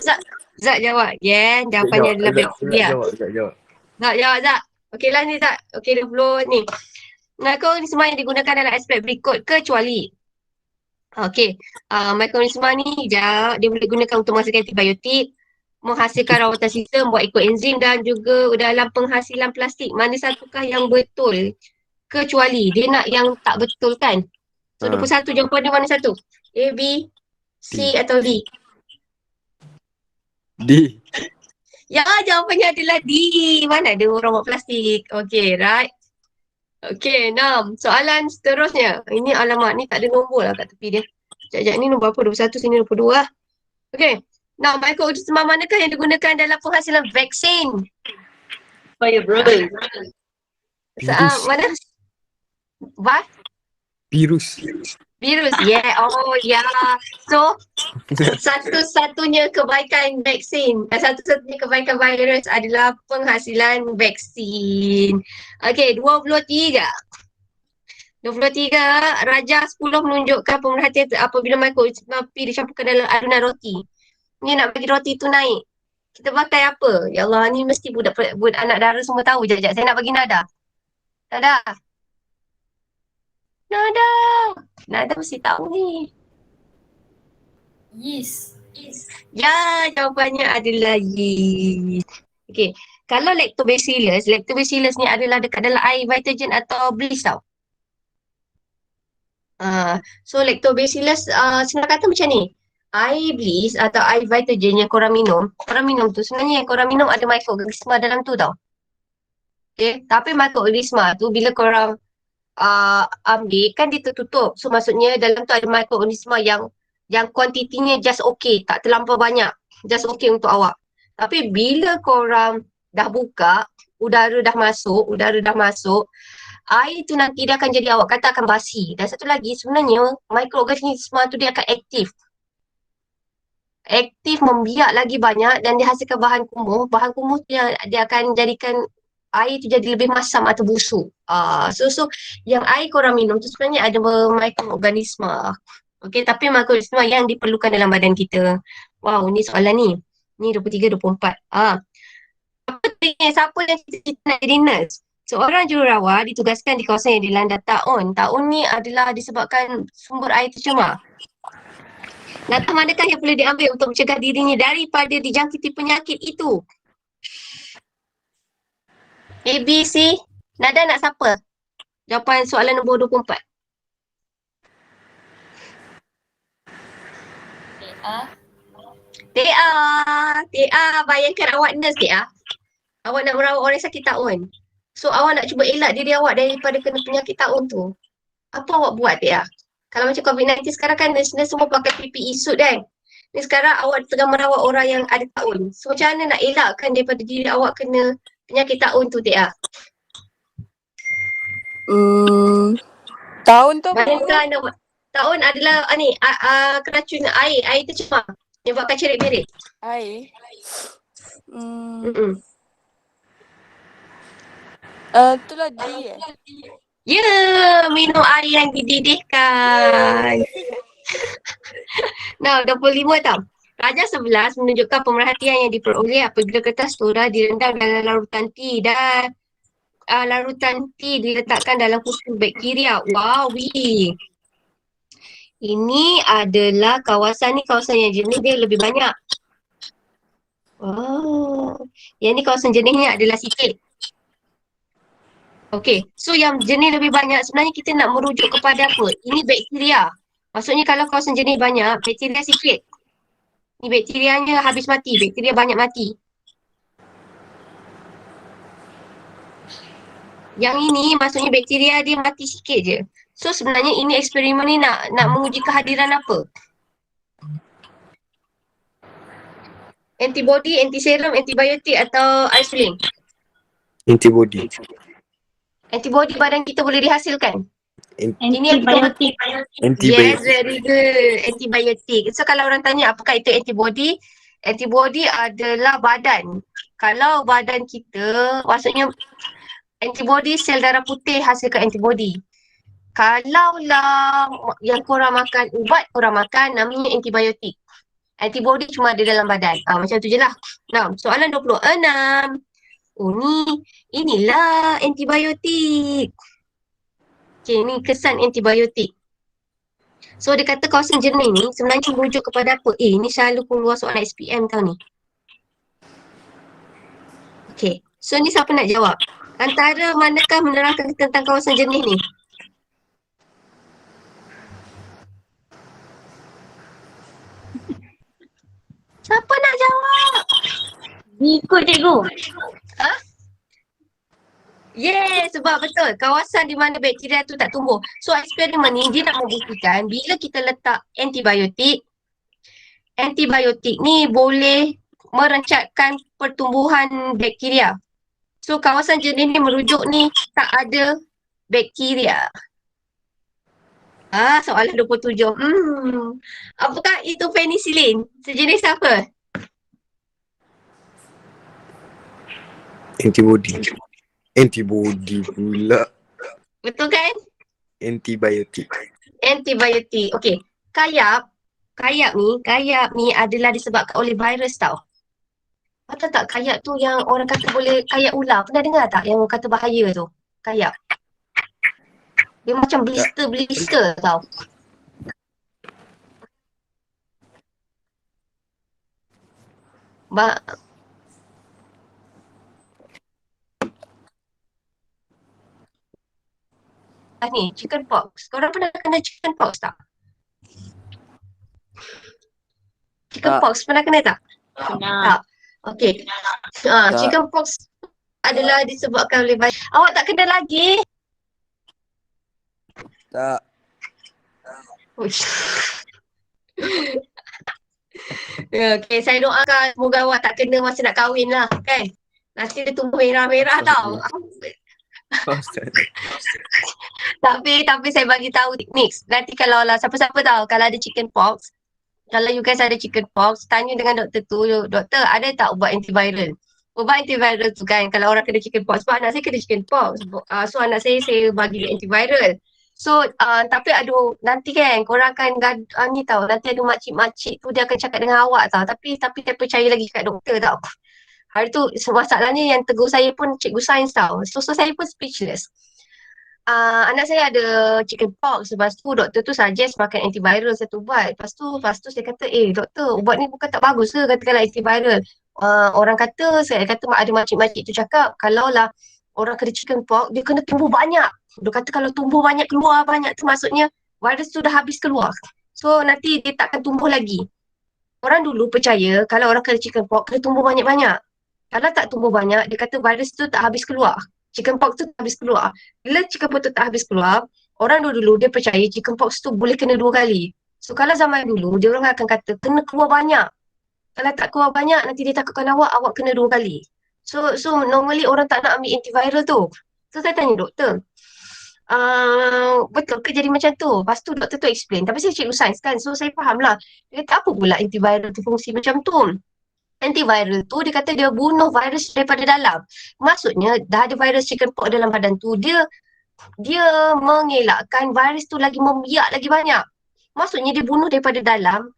Zak jawab. Yes, jawapannya adalah bakteria. Jawab. Zak jawab, Zak. Okey lah ni, Zak. Okey, 20 ni. Mikroorganisma yang digunakan dalam aspek berikut kecuali. Okey, mikroorganisma ni dia boleh gunakan untuk menghasilkan antibiotik, menghasilkan rawatan sistem, buat ikut enzim dan juga dalam penghasilan plastik. Mana satukah yang betul? Kecuali. Dia nak yang tak betul kan? So 21 jawapan dia mana satu? A, B, C atau D? D. Ya, jawapannya adalah D. Mana ada orang buat plastik? Okey, right. Okey, 6. Soalan seterusnya. Ini alamat ni tak ada nombor lah kat tepi dia. Sekejap ni nombor apa? 21, sini 22 lah. Okey. Now, mikroorganisma manakah yang digunakan dalam penghasilan vaksin? Fire brother. Mana? Virus. Virus. Yeah. Oh, yeah. So, satu-satunya kebaikan vaksin, satu-satunya kebaikan virus adalah penghasilan vaksin. Okey, 23. 23, Raja 10 menunjukkan pemerhatian apabila mikroismapi dicampurkan dalam adunan roti. Ni nak bagi roti tu naik. Kita pakai apa? Ya Allah, ni mesti budak anak dara semua tahu. Sekejap, saya nak bagi nada. Nada. Nada. Nada mesti tahu ni. Yeast. Ya, jawapannya adalah yeast. Okey, kalau lactobacillus ni adalah dekat dalam air vitagen atau bliss tau. So lactobacillus senang kata macam ni. Air bliss atau air vitagen yang korang minum tu sebenarnya yang korang minum ada mikroorganisma dalam tu tau. Okay, tapi mikroorganisma tu bila korang ambil kan dia tertutup. So maksudnya dalam tu ada mikroorganisma yang kuantitinya just okay, tak terlampau banyak. Just okay untuk awak. Tapi bila korang dah buka, udara dah masuk, air tu nanti dia akan jadi awak kata akan basi. Dan satu lagi sebenarnya mikroorganisma tu dia akan aktif. Aktif membiak lagi banyak dan dihasilkan bahan kumuh. Bahan kumuh tu dia akan jadikan air tu jadi lebih masam atau busuk. So yang air korang minum tu sebenarnya ada mikroorganisma. Okey, tapi mikroorganisma yang diperlukan dalam badan kita. Wow, ni soalan ni. Ni 23, 24. Apa tanya siapa yang cita-cita nak jadi nurse? Seorang jururawat ditugaskan di kawasan yang dilanda taun. Taun ni adalah disebabkan sumber air tercemar. Langkah manakah yang perlu diambil untuk mencegah dirinya daripada dijangkiti penyakit itu? A, B, C. Nada nak siapa? Jawapan soalan nombor 24. TA, bayangkan awak nurse TA. Awak nak merawat orang sakit taun. So awak nak cuba elak diri awak daripada kena penyakit taun tu. Apa awak buat TA? Kalau macam COVID-19 sekarang kan nurse-nurse semua pakai PPE suit kan. Ni sekarang awak tengah merawat orang yang ada taun. So macam mana nak elakkan daripada diri awak kena penyakit taun tu TA? Tahun tu apa? Bayangkan awak. Taun adalah keracun air. Air tercemar. Yang buatkan cerit-berit. Air. Itulah D eh. Ya, minum air yang dididihkan. Nah, 25 tau. Raja 11 menunjukkan pemerhatian yang diperoleh apabila kertas tora direndam dalam larutan tea dan larutan tea diletakkan dalam kusur bakteria. Wow, wih. Ini adalah kawasan yang jenis dia lebih banyak. Wow. Yang ni kawasan jenihnya adalah sikit. Okey, so yang jenis lebih banyak sebenarnya kita nak merujuk kepada apa? Ini bakteria. Maksudnya kalau kawasan jenis banyak, bakteria sikit. Ni bakterianya habis mati, bakteria banyak mati. Yang ini maksudnya bakteria dia mati sikit je. So sebenarnya ini eksperimen ni nak menguji kehadiran apa? Antibody, antiserum, antibiotik atau insulin? Antibody. Antibody badan kita boleh dihasilkan. Antibiotik. Yes, very good. Antibiotik. So kalau orang tanya apakah itu antibody? Antibody adalah badan. Kalau badan kita, maksudnya antibody sel darah putih hasilkan antibody. Kalaulah yang korang makan ubat, korang makan namanya antibiotik. Antibody cuma ada dalam badan. Macam tu je lah. Nah, soalan 26. Oh inilah antibiotik. Okay, ni kesan antibiotik. So dia kata kawasan jernih ni sebenarnya merujuk kepada apa? Ni selalu keluar soalan SPM tau ni. Okay, so ni siapa nak jawab? Antara manakah menerangkan tentang kawasan jernih ni? Siapa nak jawab? Ikut cikgu. Yes, sebab betul. Kawasan di mana bakteria tu tak tumbuh. So eksperimen ni dia nak membuktikan bila kita letak antibiotik ni boleh merencatkan pertumbuhan bakteria. So kawasan jenis ni merujuk ni tak ada bakteria. Soalan 27. Apakah itu penicillin? Sejenis apa? Antibody pula. Betul kan? Antibiotik. Antibiotik. Okey. Kayap ni adalah disebabkan oleh virus tau. Kau tahu tak kayap tu yang orang kata boleh kayap ular? Pernah dengar tak yang orang kata bahaya tu? Kayap. Dia macam blister tau. Ni, chicken pox. Korang pernah kena chicken pox tak? Chicken Tak. pox pernah kena tak? Pernah. Tak. Okey. Tak. Chicken pox adalah disebabkan oleh virus. Awak tak kena lagi? Tak. Uish. Okay, saya doakan semoga awak tak kena masa nak kahwin lah kan. Nanti dia tumbuh merah-merah tau. Tapi saya bagi tahu teknik. Nanti kalau lah siapa-siapa tahu kalau ada chicken pox, kalau you guys ada chicken pox, tanya dengan doktor tu, doktor ada tak ubat antiviral? Ubat antiviral tu kan kalau orang kena chicken pox, sebab anak saya kena chicken pox. So anak saya bagi dia antiviral. So tapi aduh nanti kan korang akan ni tahu nanti ada makcik-makcik tu dia akan cakap dengan awak tau. Tapi saya percaya lagi kat doktor tau. Hari tu masalahnya yang tegur saya pun cikgu sains tau. So saya pun speechless. Anak saya ada chicken pox. Lepas tu doktor tu suggest makan antiviral satu ubat. Lepas tu saya kata, doktor ubat ni bukan tak bagus ke katakanlah antiviral. Orang kata, saya kata ada makcik-makcik tu cakap kalau lah orang kena chicken pox, dia kena tumbuh banyak. Dia kata kalau tumbuh banyak keluar banyak tu maksudnya virus tu dah habis keluar. So nanti dia takkan tumbuh lagi. Orang dulu percaya kalau orang kena chicken pox kena tumbuh banyak-banyak. Kalau tak tumbuh banyak, dia kata virus tu tak habis keluar. Chicken pox tu tak habis keluar. Bila chicken pox tu tak habis keluar, orang dulu dia percaya chicken pox tu boleh kena 2 kali. So kalau zaman dulu, dia orang akan kata kena keluar banyak. Kalau tak keluar banyak, nanti dia takutkan awak kena 2 kali. So normally orang tak nak ambil antiviral tu. So saya tanya doktor, betul ke jadi macam tu? Lepas tu doktor tu explain. Tapi saya cikgu sains kan, so saya faham lah. Dia kata apa pula antiviral tu fungsi macam tu? Antiviral tu dia kata dia bunuh virus daripada dalam. Maksudnya dah ada virus chicken pox dalam badan tu, dia mengelakkan virus tu lagi membiak lagi banyak. Maksudnya dia bunuh daripada dalam.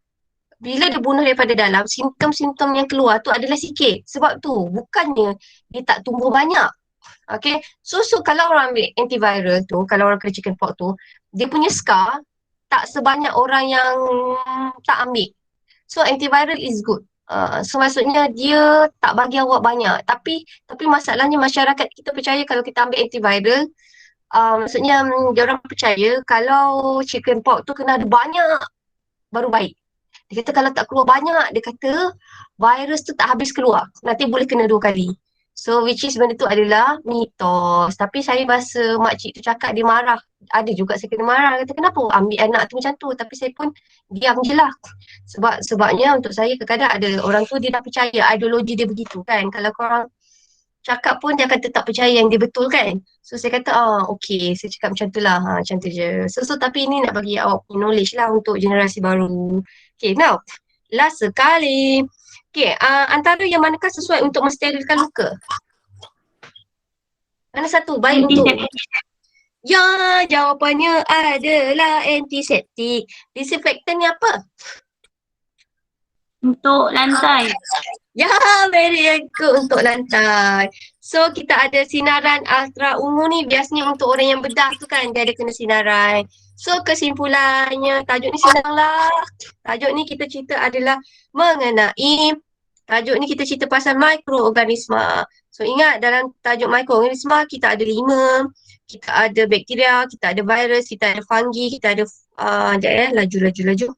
Bila dia bunuh daripada dalam, simptom-simptom yang keluar tu adalah sikit. Sebab tu bukannya dia tak tumbuh banyak. Okay, so kalau orang ambil antiviral tu, kalau orang kena chicken pox tu, dia punya scar tak sebanyak orang yang tak ambil. So antiviral is good. So maksudnya dia tak bagi awak banyak. Tapi masalahnya masyarakat kita percaya kalau kita ambil antiviral, maksudnya dia orang percaya kalau chicken pox tu kena ada banyak baru baik. Dia kata kalau tak keluar banyak, dia kata virus tu tak habis keluar. Nanti boleh kena 2 kali. So which is benda tu adalah mitos. Tapi saya rasa makcik tu cakap dia marah. Ada juga saya kena marah. Kata kenapa ambil anak tu macam tu. Tapi saya pun diam je lah. Sebabnya untuk saya kadang-kadang ada orang tu dia dah percaya ideologi dia begitu kan. Kalau korang cakap pun dia akan tetap percaya yang dia betul kan. So saya kata okay saya cakap macam tu lah. Macam tu je. So tapi ini nak bagi awak knowledge lah untuk generasi baru. Okay now last sekali. Okay, antara yang manakah sesuai untuk mensterilkan luka? Mana satu baik untuk? Ya, jawapannya adalah antiseptik. Disinfektan ni apa? Untuk lantai. Ya, very good untuk lantai. So, kita ada sinaran ultra ungu ni biasanya untuk orang yang bedah tu kan, dia ada kena sinaran. So, kesimpulannya, tajuk ni senang lah. Tajuk ni kita cerita adalah mengenai, tajuk ni kita cerita pasal mikroorganisma. So, ingat dalam tajuk mikroorganisma, kita ada 5. Kita ada bakteria, kita ada virus, kita ada fungi, kita ada, laju.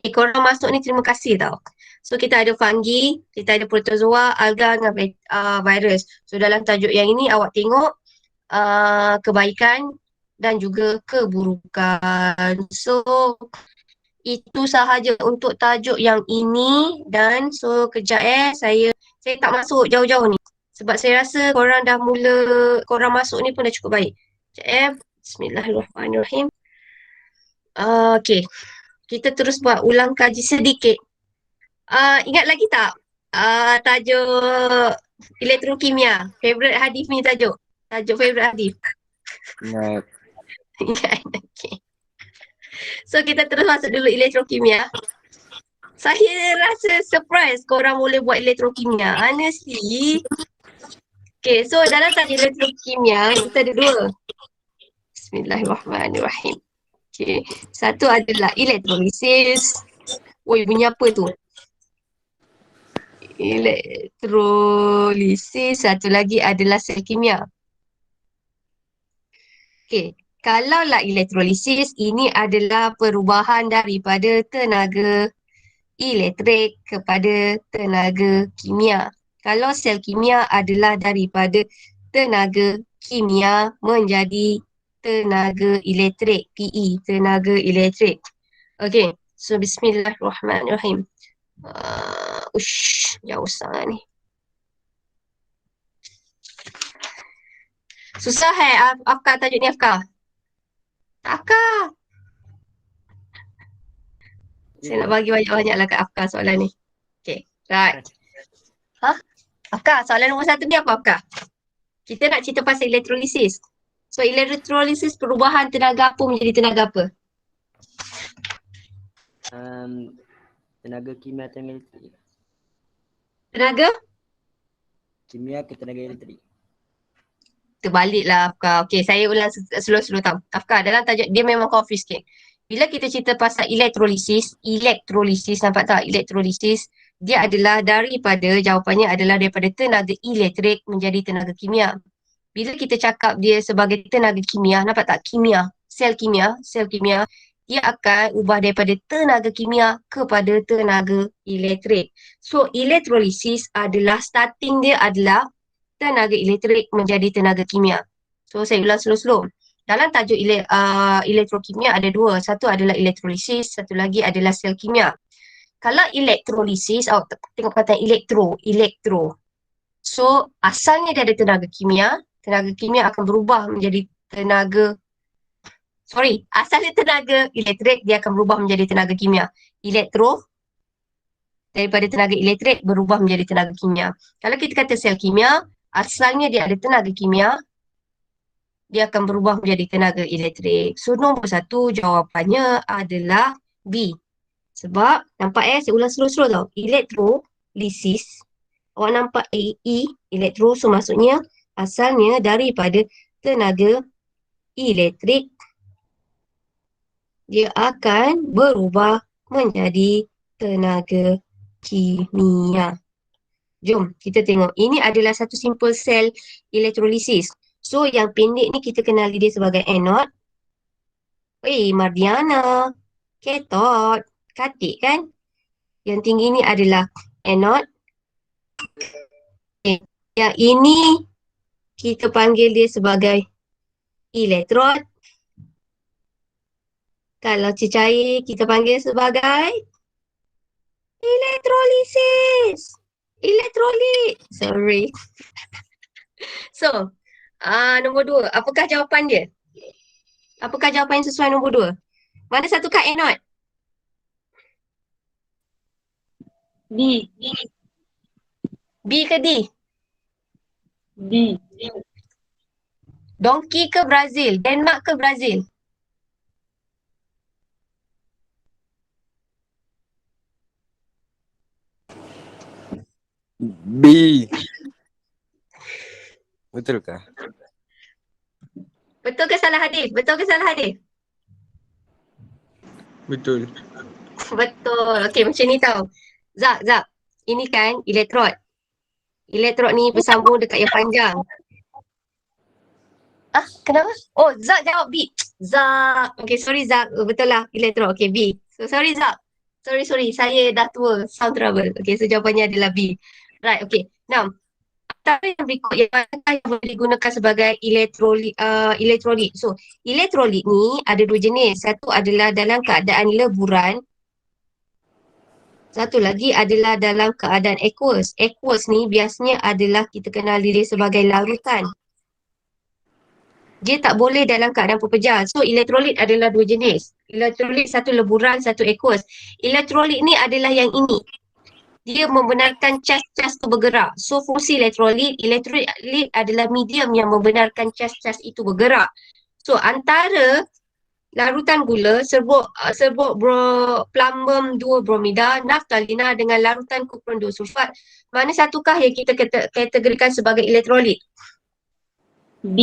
Korang masuk ni terima kasih tau. So kita ada fungi, kita ada protozoa, alga dengan virus. So dalam tajuk yang ini awak tengok kebaikan dan juga keburukan. So itu sahaja untuk tajuk yang ini dan so kejap saya tak masuk jauh-jauh ni. Sebab saya rasa korang masuk ni pun dah cukup baik. Kejap Bismillahirrahmanirrahim. Okay. Kita terus buat ulang kaji sedikit. Ingat lagi tak? Tajuk elektrokimia. Favorite Hadif ni tajuk. Tajuk favorite Hadif. Ingat. Kan? Okay. So kita terus masuk dulu elektrokimia. Saya rasa surprise korang boleh buat elektrokimia. Honestly. Okay, so dalam tajuk elektrokimia kita ada dua. Bismillahirrahmanirrahim. Okay, satu adalah elektrolisis. Oi, bunyi apa tu? Elektrolisis. Satu lagi adalah sel kimia. Okay, kalaulah elektrolisis, ini adalah perubahan daripada tenaga elektrik kepada tenaga kimia. Kalau sel kimia adalah daripada tenaga kimia menjadi tenaga elektrik, PE, tenaga elektrik. Okay, so bismillahirrahmanirrahim. Jauh sangat ni. Susah Afkar tajuk ni Afkar. Afkar. Saya nak bagi banyak-banyak lah kat Afkar soalan ni. Okay, right. Afkar, soalan nombor 1 ni apa Afkar? Kita nak cerita pasal elektrolisis. So, elektrolisis perubahan tenaga apa menjadi tenaga apa? Tenaga kimia tenaga elektrik. Tenaga? Kimia ke tenaga elektrik. Terbaliklah Afkar. Okay, saya ulang slow-slow tau. Afkar, dalam tajuk dia memang confuse sikit. Bila kita cerita pasal elektrolisis, nampak tak? Elektrolisis, dia adalah jawapannya adalah daripada tenaga elektrik menjadi tenaga kimia. Bila kita cakap dia sebagai tenaga kimia, nampak tak? Sel kimia, dia akan ubah daripada tenaga kimia kepada tenaga elektrik. So, elektrolisis adalah starting dia adalah tenaga elektrik menjadi tenaga kimia. So, saya ulang slow-slow. Dalam tajuk elektrokimia ada dua. Satu adalah elektrolisis, satu lagi adalah sel kimia. Kalau elektrolisis, tengok perkataan elektro. So, asalnya dia ada tenaga kimia akan berubah menjadi asalnya tenaga elektrik, dia akan berubah menjadi tenaga kimia. Elektro, daripada tenaga elektrik berubah menjadi tenaga kimia. Kalau kita kata sel kimia, asalnya dia ada tenaga kimia, dia akan berubah menjadi tenaga elektrik. So, nombor 1 jawapannya adalah B. Sebab, nampak saya ulang slow-slow tau. Elektrolisis. Awak nampak E, elektro, so maksudnya asalnya daripada tenaga elektrik, dia akan berubah menjadi tenaga kimia. Jom, kita tengok. Ini adalah satu simple sel elektrolisis. So, yang pendek ni kita kenali dia sebagai anode. Mardiana. Cathode. Katik kan? Yang tinggi ni adalah anode. Yang ini kita panggil dia sebagai elektrod. Kalau cecair kita panggil sebagai elektrolisis. Elektrolit. Sorry. So, nombor 2. Apakah jawapan dia? Apakah jawapan yang sesuai nombor 2? Mana satu kak anode? B. B ke D? D. Donkey ke Brazil? Denmark ke Brazil? B. Betulkah? Betul ke salah Hadif? Betul. Betul. Okey, macam ni tau. Zak. Ini kan elektrod. Elektrod ni bersambung dekat yang panjang. Kenapa? Oh, Zak jawab B. Zak. Okey, sorry Zak. Betul lah, elektrod. Okey, B. So, sorry Zak. Sorry. Saya dah tua. Sound trouble. Okey, so jawapannya adalah B. Right, okey. Now, antara yang berikut yang manakah yang boleh digunakan sebagai elektrolit. So, elektrolit ni ada dua jenis. Satu adalah dalam keadaan leburan. Satu lagi adalah dalam keadaan aqueous. Aqueous ni biasanya adalah kita kenal dia sebagai larutan. Dia tak boleh dalam keadaan pepejal. So, elektrolit adalah dua jenis. Elektrolit satu leburan, satu aqueous. Elektrolit ni adalah yang ini. Dia membenarkan cas-cas itu bergerak. So, fungsi elektrolit adalah medium yang membenarkan cas-cas itu bergerak. So antara larutan gula serbuk plumbum 2 bromida, naftalina dengan larutan kupron 2 sulfat, mana satukah yang kita kategorikan sebagai elektrolit? B.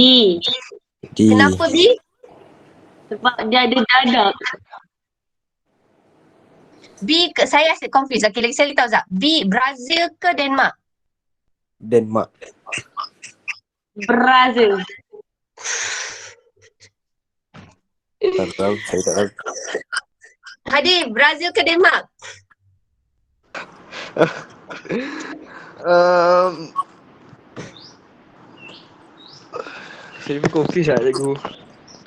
D. Kenapa B? Sebab dia ada dadak. Saya asyik confuse. Okay, lagi saya tahu Zak. B, Brazil ke Denmark? Denmark. Brazil. Tak tahu, saya tak tahu. Hadi, Brazil ke Denmark? Saya pun confuse lah cikgu.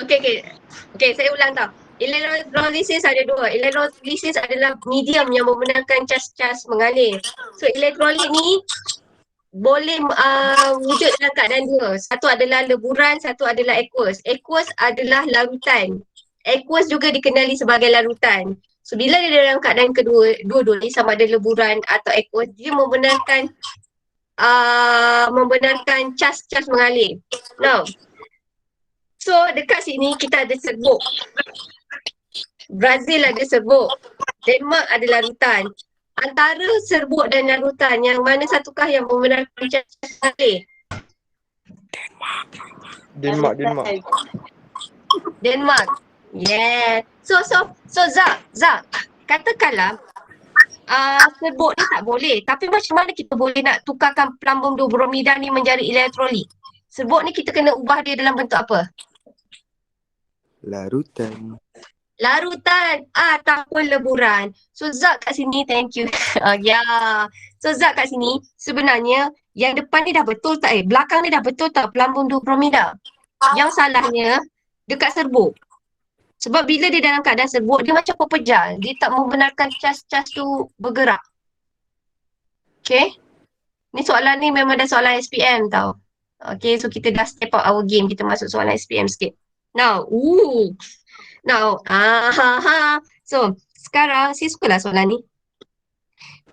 Okay, saya ulang tau. Elektrolisis ada dua. Elektrolisis adalah medium yang membenarkan cas-cas mengalir. So, elektrolit ni boleh wujud dalam keadaan dua. Satu adalah leburan, satu adalah aqueous. Aqueous adalah larutan. Aqueous juga dikenali sebagai larutan. So, bila dia dalam keadaan kedua, dua-dua ni sama ada leburan atau aqueous, dia membenarkan cas-cas mengalir. Now, so dekat sini kita ada serbuk. Brazil ada serbuk. Denmark ada larutan. Antara serbuk dan larutan, yang mana satukah yang membenarkan cas-cas mengalir? Denmark. Yeah. So Zak, katakanlah serbuk ni tak boleh. Tapi macam mana kita boleh nak tukarkan plumbum 2 bromida ni menjadi elektrolit? Serbuk ni kita kena ubah dia dalam bentuk apa? Larutan. Ataupun leburan. So Zak kat sini, thank you. So Zak kat sini, sebenarnya yang depan ni dah betul tak? Belakang ni dah betul tak plumbum 2 bromida? Yang salahnya dekat serbuk. Sebab bila dia dalam keadaan serbuk, dia macam pepejal. Dia tak membenarkan cas-cas tu bergerak. Okay? Ni soalan ni memang dah soalan SPM tau. Okay, so kita dah step up our game. Kita masuk soalan SPM sikit. Now, So, sekarang saya sukalah soalan ni.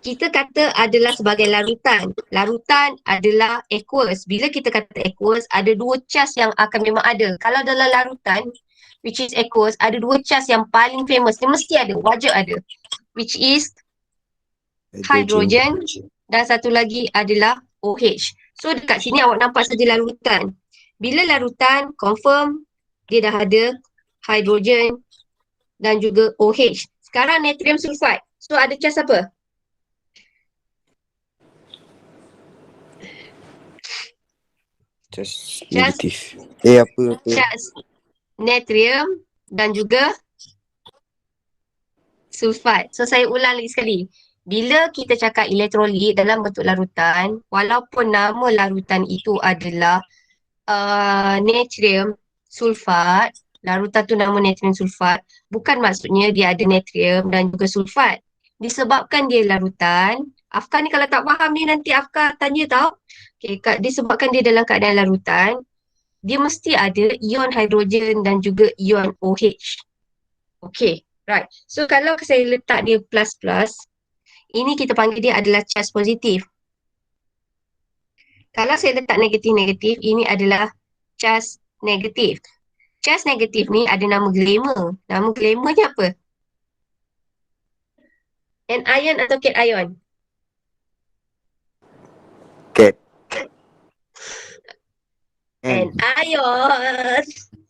Kita kata adalah sebagai larutan. Larutan adalah aqueous. Bila kita kata aqueous, ada dua cas yang akan memang ada. Kalau dalam larutan, which is aqueous, ada dua cas yang paling famous. Dia mesti ada, wajib ada. Which is hydrogen dan satu lagi adalah OH. So dekat sini awak nampak saja larutan. Bila larutan, confirm dia dah ada hydrogen dan juga OH. Sekarang natrium sulfat. So ada cas apa? Cas negatif. Apa? Cas natrium dan juga sulfat. So saya ulang lagi sekali. Bila kita cakap elektrolit dalam bentuk larutan, walaupun nama larutan itu adalah natrium sulfat, larutan tu nama natrium sulfat, bukan maksudnya dia ada natrium dan juga sulfat. Disebabkan dia larutan, Afkar ni kalau tak faham ni nanti Afkar tanya tau. Okay, disebabkan dia dalam keadaan larutan, dia mesti ada ion hidrogen dan juga ion OH. Okay, right. So kalau saya letak dia plus-plus, ini kita panggil dia adalah cas positif. Kalau saya letak negatif-negatif, ini adalah cas negatif. Cas negatif ni ada nama glamour. Nama glamournya apa? Anion atau cation? Cat. Anion.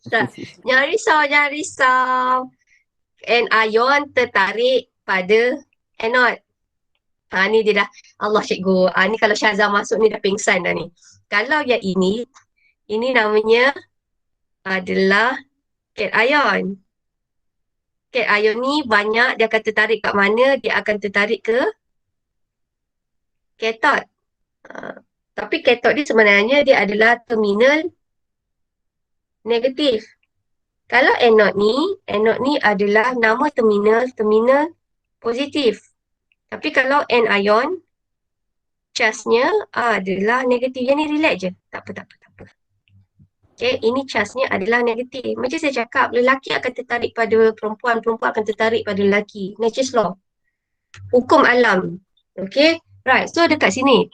Jangan risau. Anion tertarik pada anode. Ni dia dah, Allah cikgu. Ni kalau Syazah masuk ni dah pingsan dah ni. Kalau yang ini namanya adalah cation. Cation ni banyak dia akan tertarik kat mana? Dia akan tertarik ke cathode. Tapi cathode ni sebenarnya dia adalah terminal negatif. Kalau anode ni adalah nama terminal positif. Tapi kalau anion, casnya adalah negatif. Yang ni relax je. Tak apa. Okay, ini casnya adalah negatif. Macam saya cakap, lelaki akan tertarik pada perempuan, perempuan akan tertarik pada lelaki. Nature's law. Hukum alam. Okay, right. So dekat sini,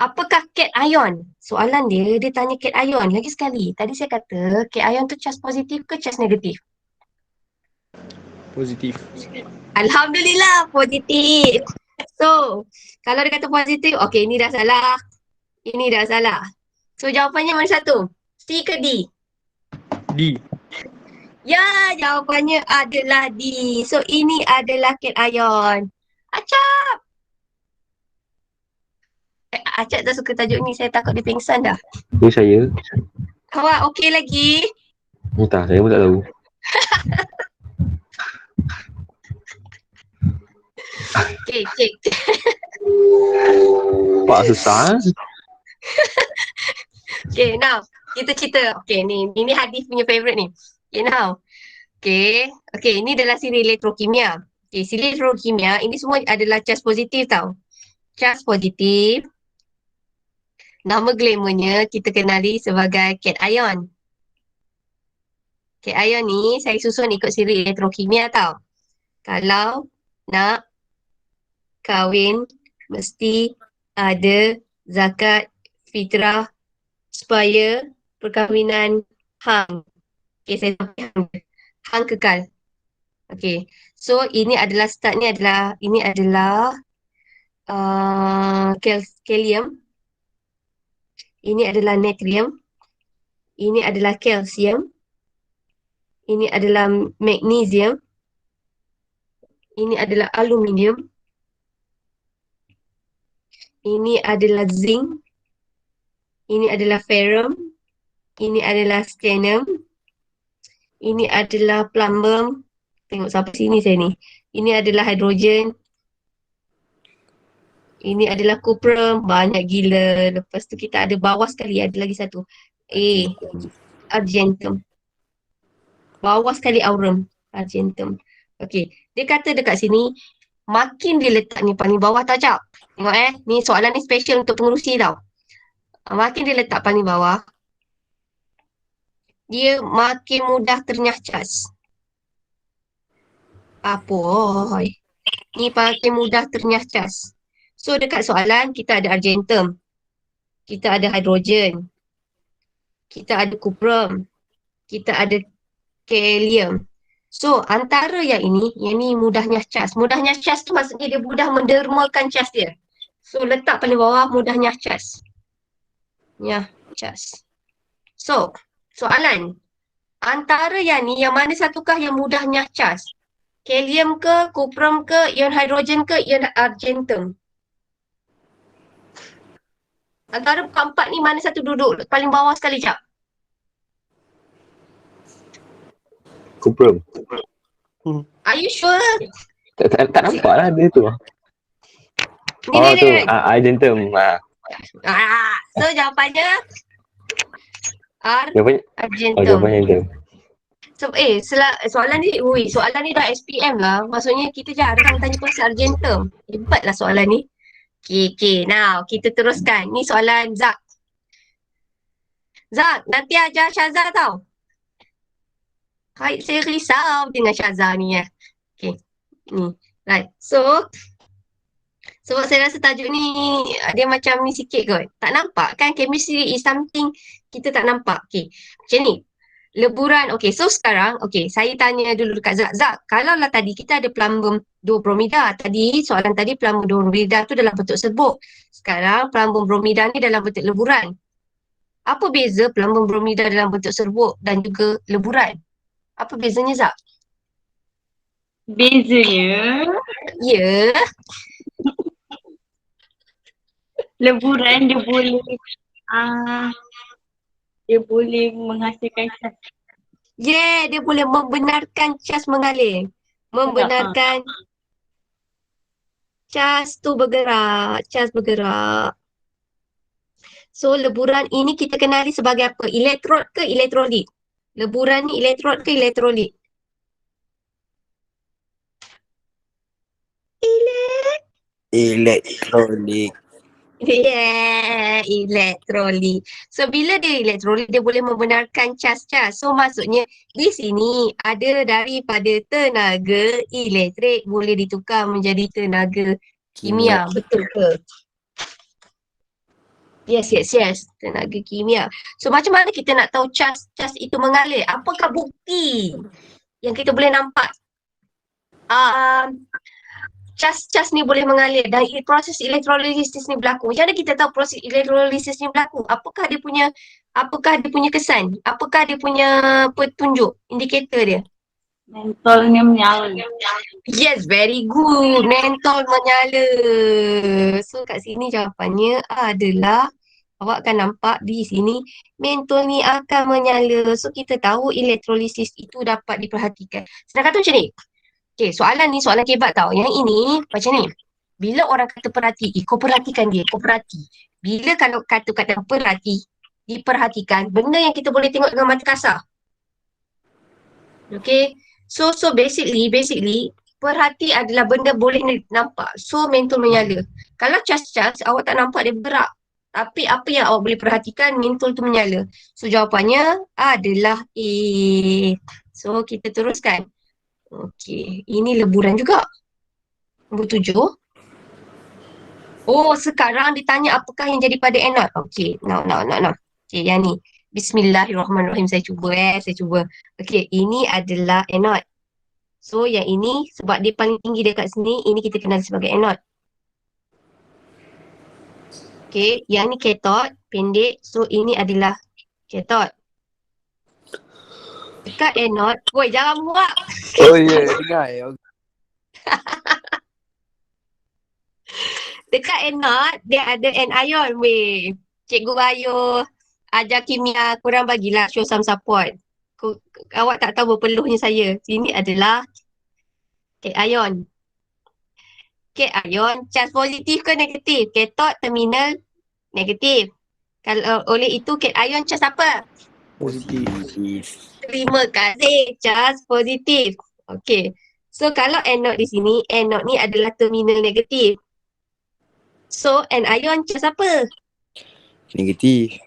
Apakah cation? Soalan dia tanya cation. Lagi sekali, tadi saya kata cation tu charge positif ke charge negatif? Positif. Alhamdulillah, positif. So, kalau dia kata positif, okey, ini dah salah. Ini dah salah. So, jawapannya mana satu? C ke D? D. Ya, jawapannya adalah D. So, ini adalah cation. Acap! Acap tak suka tajuk ni. Saya takut dia pingsan dah. Itu saya. Awak okey lagi? Entah, saya pun tak tahu. Okey, cik. Pak susah. Okay, now kita cerita. Okay, ni hadis punya favourite ni. Okay, now. Okay, ini adalah siri elektrokimia. Okay, siri elektrokimia ini semua adalah charge positif tau. Charge positif. Nama glamournya kita kenali sebagai cation. Cation ni saya susun ikut siri elektrokimia tau. Kalau nak kahwin mesti ada zakat fitrah supaya perkahwinan hang. Okay, saya sampai hang. Hang kekal. Okay. So, ini adalah start ni adalah, ini adalah kalium. Ini adalah natrium. Ini adalah kalsium. Ini adalah magnesium. Ini adalah aluminium. Ini adalah zinc. Ini adalah ferrum. Ini adalah strontium. Ini adalah plumbum. Tengok sampai sini saya ni. Ini adalah hidrogen. Ini adalah cuprum. Banyak gila. Lepas tu kita ada bawah sekali. Ada lagi satu. Argentum. Bawah sekali aurum. Argentum. Okey. Dia kata dekat sini, makin dia letak ni paling bawah tau, Cap. Tengok ni soalan ni special untuk pengurusi tau. Makin dia letak paling bawah, dia makin mudah ternyah cas. Apa? Ni makin mudah ternyah cas. So dekat soalan kita ada argentum. Kita ada hidrogen. Kita ada cuprum. Kita ada kalium. So antara yang ni mudahnya cas. Mudahnya cas tu maksudnya dia mudah mendermakan cas dia. So letak paling bawah mudahnya cas. Ya, cas. So, soalan. Antara yang ni, yang mana satukah yang mudahnya cas? Kalium ke, cuprum ke, ion hidrogen ke, ion argentum? Antara keempat ni mana satu duduk paling bawah sekali, Cap? Cuprum. Are you sure? Tak nampak lah dia tu. Ni, Tu, argentum. So jawapannya Jawapannya, argentum. jawapannya itu. So, soalan ni dah SPM lah. Maksudnya kita jarang tanya pasal argentum. Hebatlah soalan ni. Okay. Now, kita teruskan. Ni soalan Zak. Zak, nanti ajar Syazah tau. Saya risau dengan Syazah ni ya. Okay. Ni. Right. So, sebab saya rasa tajuk ni dia macam ni sikit kot. Tak nampak kan? Chemistry is something kita tak nampak. Okay. Macam ni. Leburan. Okay. So sekarang. Okay. Saya tanya dulu dekat Zak. Zak. Kalau lah tadi kita ada plumbum 2 bromida. Tadi soalan tadi plumbum 2 bromida tu dalam bentuk serbuk. Sekarang plumbum bromida ni dalam bentuk leburan. Apa beza plumbum bromida dalam bentuk serbuk dan juga leburan? Apa bezanya Zak? Bezanya, Ya. leburan dia boleh menghasilkan cas. Yeah, dia boleh membenarkan cas mengalir. Membenarkan cas tu bergerak. Cas bergerak. So, leburan ini kita kenali sebagai apa? Elektrod ke elektrolit? Leburan ni elektrod ke elektrolit? Elektrolit. Yeah, elektrolit. So, bila dia elektrolit, dia boleh membenarkan cas-cas. So, maksudnya di sini ada daripada tenaga elektrik boleh ditukar menjadi tenaga kimia. Betul ke? Yes. Tenaga kimia. So macam mana kita nak tahu cas itu mengalir? Apakah bukti yang kita boleh nampak cas ni boleh mengalir dan proses elektrolisis ni berlaku. Macam mana kita tahu proses elektrolisis ni berlaku? Apakah dia punya kesan? Apakah dia punya petunjuk, indikator dia? Mentolnya menyala. Yes, very good. Mentol menyala. So kat sini jawapannya adalah awak akan nampak di sini mentol ni akan menyala. So kita tahu elektrolisis itu dapat diperhatikan. Senang kata macam ni. Okay, soalan ni soalan kebat tau. Yang ini macam ni. Bila orang kata perhati, kau perhatikan dia, kau perhati. Bila kalau kata perhati, diperhatikan, benda yang kita boleh tengok dengan mata kasar. Okay. So basically perhati adalah benda boleh nampak. So mentol menyala. Kalau cas-cas awak tak nampak dia bergerak. Tapi apa yang awak boleh perhatikan, mentol tu menyala. So jawapannya adalah A. So kita teruskan. Okey, ini leburan juga. Nombor 7. Oh, sekarang ditanya apakah yang jadi pada anode. Okey, now. Okey, yang ni. Bismillahirrahmanirrahim. Saya cuba. Okey, ini adalah anode. So, yang ini sebab dia paling tinggi dekat sini, ini kita kenal sebagai anode. Okey, yang ni cathode, pendek. So, ini adalah cathode. Dekat anode, woi jangan muak. Oh ya, dengar ya. Dekat anode, dia ada anion weh. Cikgu Bayu ajar kimia, korang bagilah show some support. Awak tak tahu berpeluhnya saya. Sini adalah cation. Cation, charge positif ke negatif? Cathode terminal negatif. Kalau oleh itu cation charge apa? Positif. Terima kasih, charge positif. Okey. So kalau anode di sini, anode ni adalah terminal negatif. So anion charge apa? Negatif.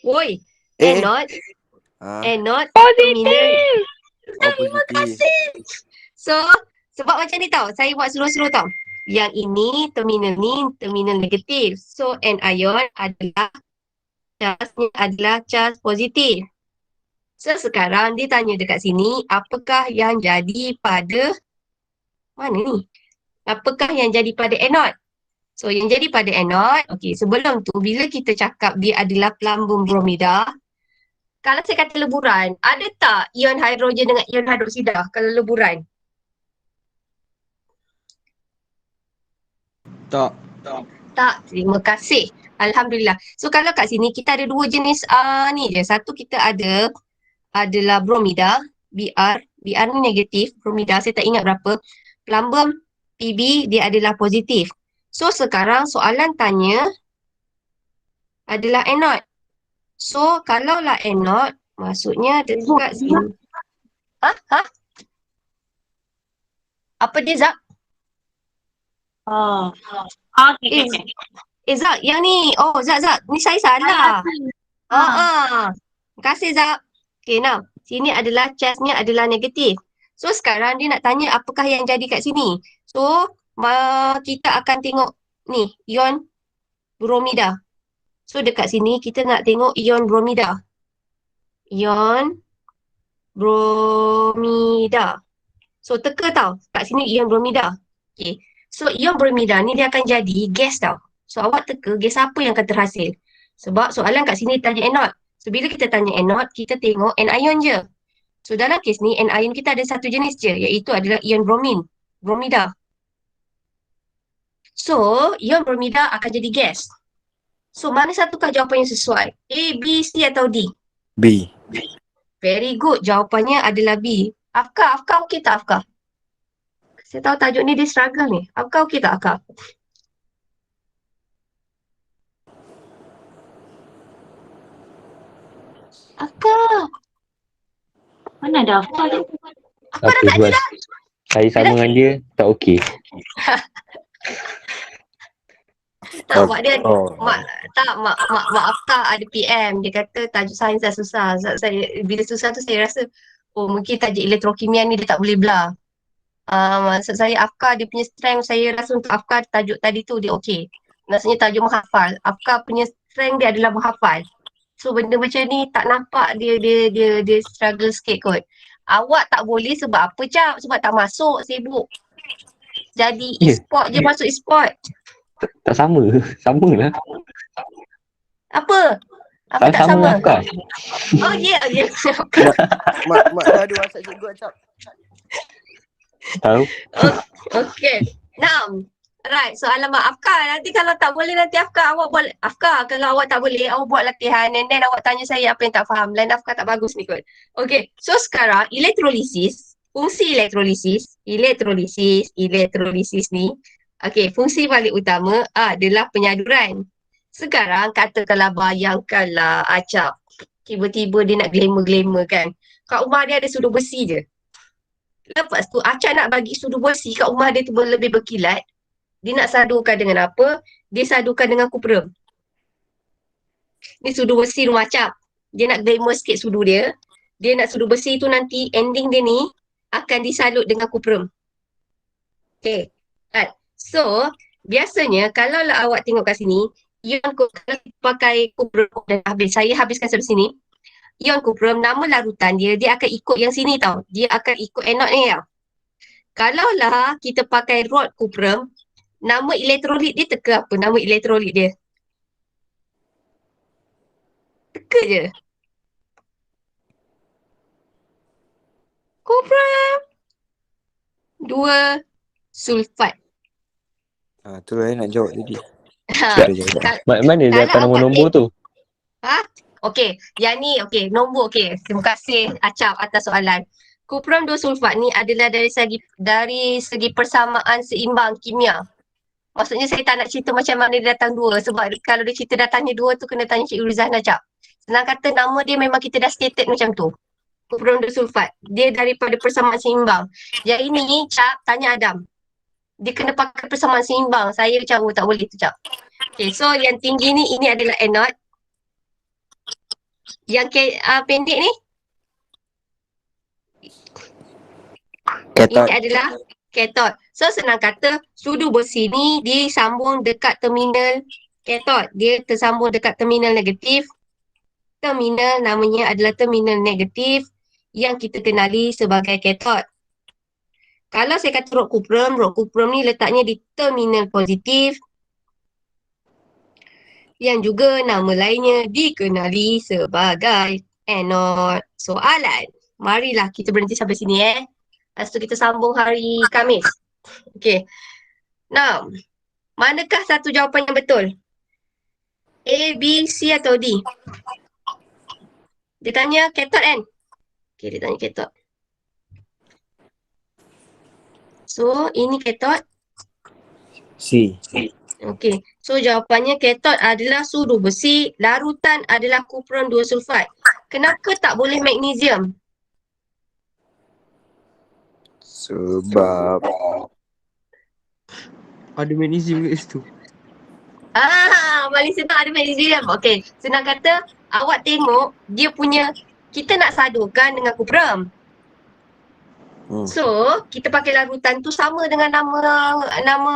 Woi, anode terminal. Oh, positif. So, sebab macam ni tau, saya buat slow-slow tau. Yang ini, terminal ni, terminal negatif. So, anion adalah charge-nya adalah charge positif. So, sekarang dia tanya dekat sini, apakah yang jadi pada, mana ni? Apakah yang jadi pada anode? So, yang jadi pada anode, okey, sebelum tu, bila kita cakap dia adalah plumbum bromida, kalau saya kata leburan, ada tak ion hidrogen dengan ion hidroksida kalau leburan? Tak. Tak, terima kasih. Alhamdulillah. So kalau kat sini kita ada dua jenis ni je. Satu kita adalah bromida, Br ni negatif, bromida saya tak ingat berapa. Plumbum Pb dia adalah positif. So sekarang soalan tanya adalah anode. So kalaulah anode maksudnya dekat sini. Apa dia Zak? Okay. Zak, yang ni. Oh, Zak. Ni saya salah. Terima kasih, Zak. Okay, now. Sini adalah charge-nya adalah negatif. So, sekarang dia nak tanya apakah yang jadi kat sini. So, kita akan tengok ni, ion bromida. So, dekat sini kita nak tengok ion bromida. Ion bromida. So, teka tau. Kat sini ion bromida. Okay. So, ion bromida ni dia akan jadi gas tau. So, awak teka gas apa yang akan terhasil. Sebab soalan kat sini tanya anode. So, bila kita tanya anode, kita tengok anion je. So, dalam kes ni, anion kita ada satu jenis je, iaitu adalah ion bromida. So, ion bromida akan jadi gas. So, mana satukah jawapan yang sesuai? A, B, C atau D? B. Very good. Jawapannya adalah B. Afkar okey tak Afkar? Saya tahu tajuk ni dia struggle ni. Afkar okey tak Afkar? Afkar. Mana ada apa? Afkar dah tak ada dah. Saya sama dengan dia, tak okey. Tak, mak dia, Oh. mak Afkar ada PM. Dia kata tajuk sains dah susah. Saya, bila susah tu saya rasa, oh mungkin tajuk elektrokimia ni dia tak boleh belah. Maksud saya Afkar dia punya strength, saya rasa untuk Afkar tajuk tadi tu dia okey. Maksudnya tajuk menghafal. Afkar punya strength dia adalah menghafal. So benda macam ni tak nampak dia struggle sikit kot. Awak tak boleh sebab apa Cap? Sebab tak masuk, sibuk. Jadi Ya. e-sport je masuk e-sport. Tak sama. Sama lah. Apa? Apa tak Sama sama? Afkar. Oh ya, ya. Mak tu ada WhatsApp cikgu Acap. Tahu. Okay. Now, right. Soalan Mak Afkar. Nanti kalau tak boleh nanti Afkar awak buat. Afkar, kalau awak tak boleh, awak buat latihan and then awak tanya saya apa yang tak faham. Lain Afkar tak bagus ni kot. Okay. So sekarang elektrolisis, fungsi elektrolisis ni. Okay. Fungsi paling utama adalah penyaduran. Sekarang katakanlah bayangkanlah Acap. Tiba-tiba dia nak glamour-glamour kan. Kat rumah dia ada sudu besi je. Lepas tu Acap nak bagi sudu besi kat rumah dia tu lebih berkilat. Dia nak sadukan dengan apa? Dia sadukan dengan kuprem. Ni sudu besi rumah Acap. Dia nak glamour sikit sudu dia. Dia nak sudu besi tu nanti ending dia ni akan disalut dengan kuprem. Okay. Right. So, biasanya kalau lah awak tengok kat sini, ion kalau pakai kuprem dan saya habiskan sampai sini. Ion kuprem, nama larutan dia akan ikut yang sini tau. Dia akan ikut anode ni tau. Kalau lah kita pakai rod kuprem, nama elektrolit dia teka apa? Nama elektrolit dia. Teka je. Kuprem. 2 sulfat. Tu lah nak jawab tadi. Ha. Mana dia letak Kalau awak nombor-nombor tu? Okey, yang ni okey, nombor okey. Terima kasih Acap atas soalan. Kupram 2 sulfat ni adalah dari segi persamaan seimbang kimia. Maksudnya saya tak nak cerita macam mana dia datang 2 sebab kalau dia cerita datangnya 2 tu kena tanya Cik Rizana Cap. Senang kata nama dia memang kita dah stated macam tu. Kupram 2 sulfat. Dia daripada persamaan seimbang. Yang ini Cap tanya Adam. Dia kena pakai persamaan seimbang. Saya macam tak boleh tu Cap. Okay, so yang tinggi ni ini adalah anode. Yang pendek ni Cathode. ini adalah cathode. So senang kata sudu besi ni disambung dekat terminal cathode. Dia tersambung dekat terminal negatif. Terminal namanya adalah terminal negatif yang kita kenali sebagai cathode. Kalau saya kata rod kuprum ni letaknya di terminal positif yang juga nama lainnya dikenali sebagai anode. Soalan. Marilah kita berhenti sampai sini Lepas tu kita sambung hari Khamis. Okay. Now, manakah satu jawapan yang betul? A, B, C atau D? Dia tanya cathode kan? Okay, dia tanya cathode. So, ini cathode. C. Okay. So, jawapannya cathode adalah sudu besi. Larutan adalah kupron 2 sulfat. Kenapa tak boleh magnesium? Sebab ada magnesium kat situ. Paling senang ada magnesium. Okay. Senang kata, awak tengok dia punya, kita nak sadukan dengan kupram. So, kita pakai larutan tu sama dengan nama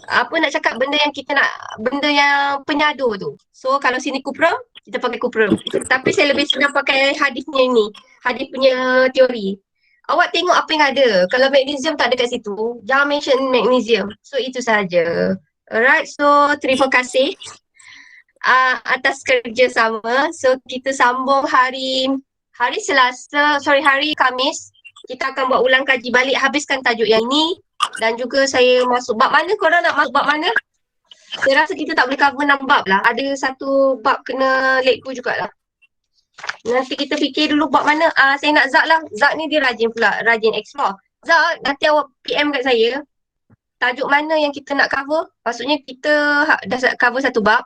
apa nak cakap benda yang kita nak, benda yang penyadu tu. So, kalau sini kupram, kita pakai kupram. Tapi saya lebih senang pakai hadisnya ini. Hadis punya teori. Awak tengok apa yang ada. Kalau magnesium tak ada kat situ, jangan mention magnesium. So, itu sahaja. Alright, so terima kasih atas kerjasama. So, kita sambung hari Khamis. Kita akan buat ulang kaji balik, habiskan tajuk yang ini dan juga saya masuk bab mana, korang nak masuk bab mana? Saya rasa kita tak boleh cover 6 bab lah. Ada satu bab kena let go jugalah. Nanti kita fikir dulu bab mana. Saya nak Zak lah. Zak ni dia rajin pula, rajin explore. Zak, nanti awak PM kat saya. Tajuk mana yang kita nak cover? Maksudnya kita dah cover satu bab.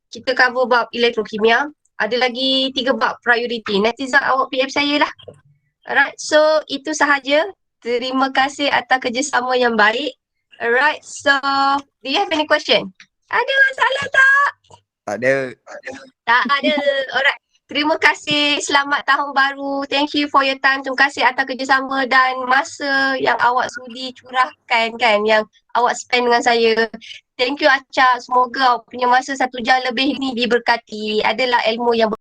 Kita cover bab elektrokimia. Ada lagi 3 bab priority. Nanti Zak awak PM saya lah. Alright, so itu sahaja. Terima kasih atas kerjasama yang baik. Alright, so do you have any question? Ada masalah tak? Tak ada. Tak ada. Alright. Terima kasih. Selamat tahun baru. Thank you for your time. Terima kasih atas kerjasama dan masa yang awak sudi curahkan kan, yang awak spend dengan saya. Thank you Acak. Semoga awak punya masa 1 jam lebih ni diberkati. Adalah ilmu yang